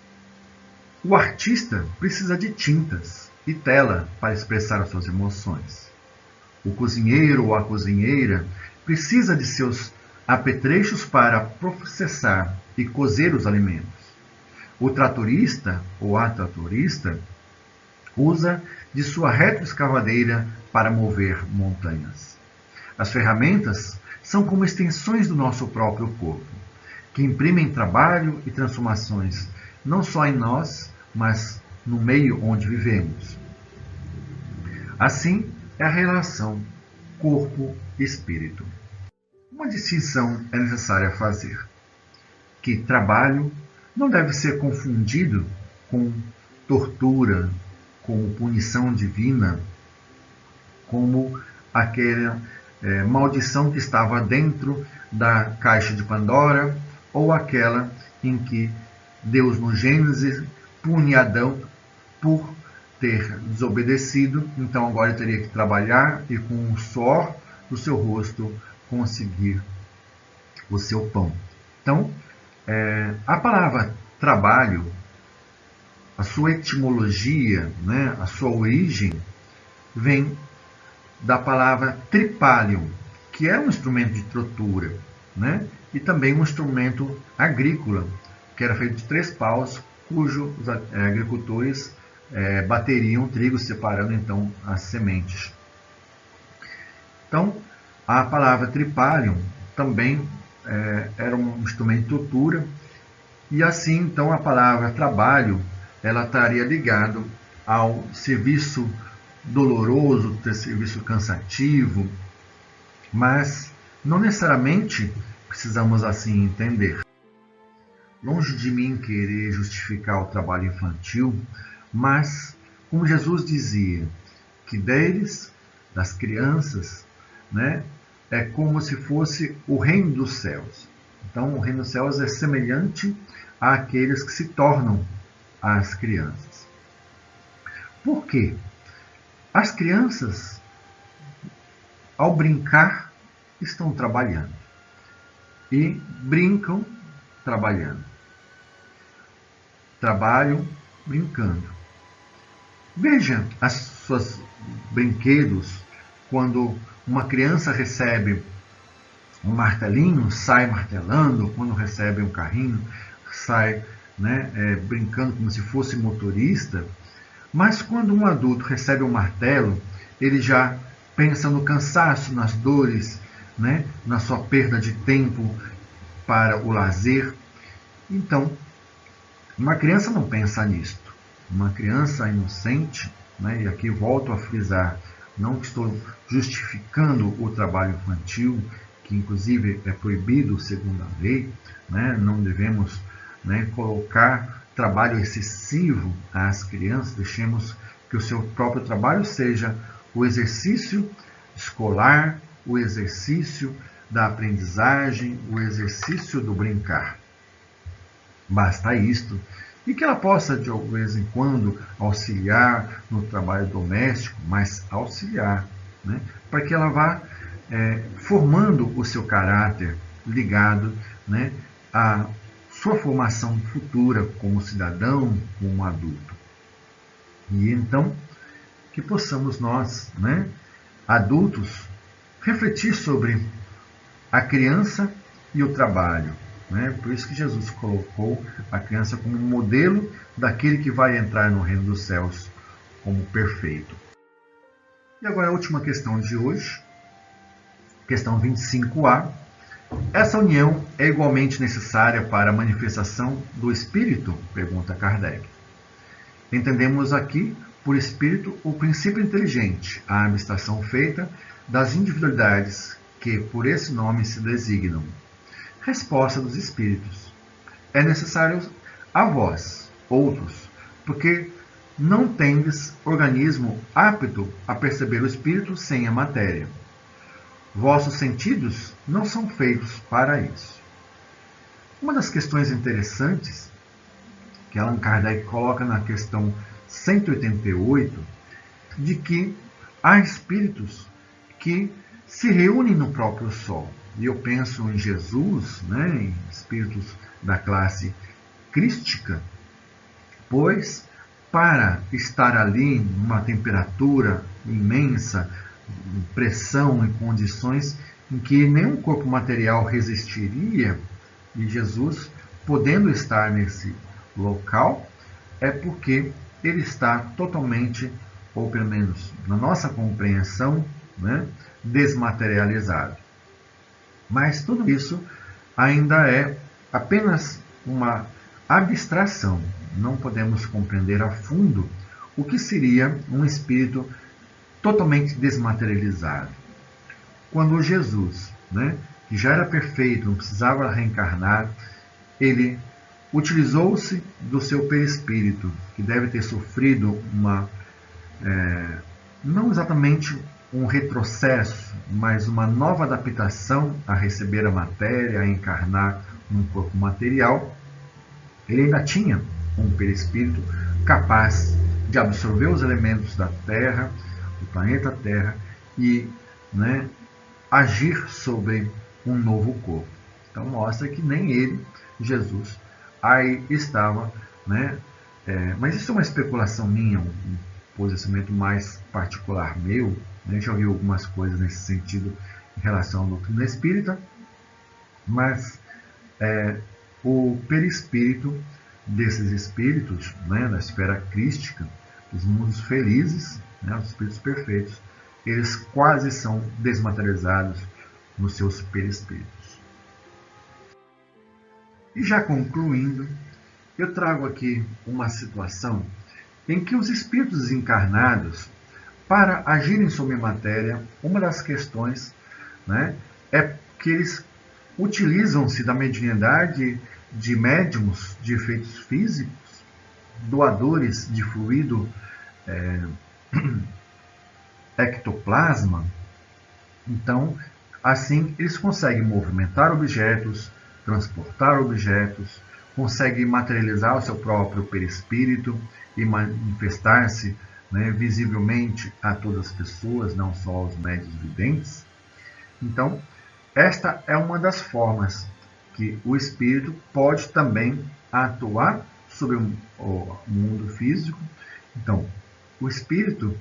O artista precisa de tintas e tela para expressar as suas emoções. O cozinheiro ou a cozinheira precisa de seus apetrechos para processar e cozer os alimentos. O tratorista ou a tratorista usa de sua retroescavadeira para mover montanhas. As ferramentas são como extensões do nosso próprio corpo, que imprimem trabalho e transformações, não só em nós, mas no meio onde vivemos. Assim é a relação corpo-espírito. Uma distinção é necessária fazer, que trabalho não deve ser confundido com tortura, como punição divina, como aquela maldição que estava dentro da caixa de Pandora, ou aquela em que Deus no Gênesis pune Adão por ter desobedecido, então agora ele teria que trabalhar e com o suor do seu rosto conseguir o seu pão. Então, a palavra trabalho, a sua etimologia, a sua origem, vem da palavra tripalium, que é um instrumento de tortura, e também um instrumento agrícola, que era feito de 3 paus, cujos agricultores bateriam o trigo, separando então as sementes. Então, a palavra tripalium também era um instrumento de tortura, e assim então a palavra trabalho ela estaria ligado ao serviço doloroso, serviço cansativo, mas não necessariamente precisamos assim entender. Longe de mim querer justificar o trabalho infantil, mas como Jesus dizia, que deles, das crianças, é como se fosse o reino dos céus. Então, o reino dos céus é semelhante àqueles que se tornam as crianças. Por quê? As crianças, ao brincar, estão trabalhando. E brincam trabalhando. Trabalham brincando. Veja as suas brinquedos quando uma criança recebe um martelinho, sai martelando, quando recebe um carrinho, sai brincando como se fosse motorista, mas quando um adulto recebe um martelo, ele já pensa no cansaço, nas dores, na sua perda de tempo para o lazer. Então, uma criança não pensa nisto. Uma criança inocente, e aqui volto a frisar, não estou justificando o trabalho infantil, que inclusive é proibido segundo a lei, não devemos colocar trabalho excessivo às crianças, deixemos que o seu próprio trabalho seja o exercício escolar, o exercício da aprendizagem, o exercício do brincar. Basta isto. E que ela possa, de vez em quando, auxiliar no trabalho doméstico, mas auxiliar, para que ela vá formando o seu caráter ligado à sua formação futura como cidadão, como adulto. E então, que possamos nós, adultos, refletir sobre a criança e o trabalho. Por isso que Jesus colocou a criança como um modelo daquele que vai entrar no reino dos céus como perfeito. E agora a última questão de hoje. Questão 25A. Essa união é igualmente necessária para a manifestação do espírito? Pergunta Kardec. Entendemos aqui por espírito o princípio inteligente, a abstração feita das individualidades que por esse nome se designam. Resposta dos espíritos. É necessário a vós, outros, porque não tendes organismo apto a perceber o espírito sem a matéria. Vossos sentidos não são feitos para isso. Uma das questões interessantes que Allan Kardec coloca na questão 188, de que há espíritos que se reúnem no próprio Sol. E eu penso em Jesus, em espíritos da classe crística, pois para estar ali numa temperatura imensa, pressão e condições em que nenhum corpo material resistiria, e Jesus podendo estar nesse local, é porque ele está totalmente, ou pelo menos na nossa compreensão, desmaterializado. Mas tudo isso ainda é apenas uma abstração. Não podemos compreender a fundo o que seria um espírito totalmente desmaterializado. Quando Jesus, que já era perfeito, não precisava reencarnar, ele utilizou-se do seu perispírito, que deve ter sofrido não exatamente um retrocesso, mas uma nova adaptação a receber a matéria, a encarnar num corpo material. Ele ainda tinha um perispírito capaz de absorver os elementos da Terra, do planeta Terra, e agir sobre um novo corpo. Então mostra que nem ele, Jesus, aí estava, mas isso é uma especulação minha, um posicionamento mais particular meu. Já ouvi algumas coisas nesse sentido em relação à doutrina espírita, mas o perispírito desses espíritos, da esfera crística, dos mundos felizes, os espíritos perfeitos, eles quase são desmaterializados nos seus perispíritos. E já concluindo, eu trago aqui uma situação em que os espíritos encarnados, para agirem sobre a matéria, uma das questões é que eles utilizam-se da mediunidade de médiums de efeitos físicos, doadores de fluido ectoplasma. Então, assim, eles conseguem movimentar objetos, transportar objetos, conseguem materializar o seu próprio perispírito e manifestar-se visivelmente a todas as pessoas, não só aos médiuns videntes. Então, esta é uma das formas que o espírito pode também atuar sobre o mundo físico. Então, o espírito,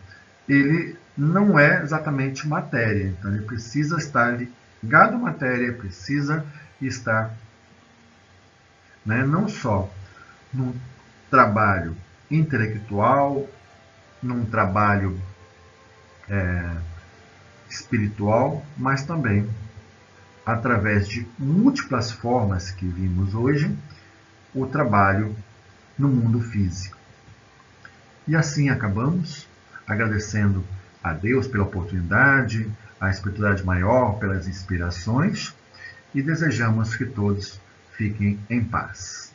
ele não é exatamente matéria, então ele precisa estar ligado à matéria, precisa estar não só no trabalho intelectual, num trabalho espiritual, mas também através de múltiplas formas que vimos hoje, o trabalho no mundo físico. E assim acabamos, agradecendo a Deus pela oportunidade, a espiritualidade maior pelas inspirações, e desejamos que todos fiquem em paz.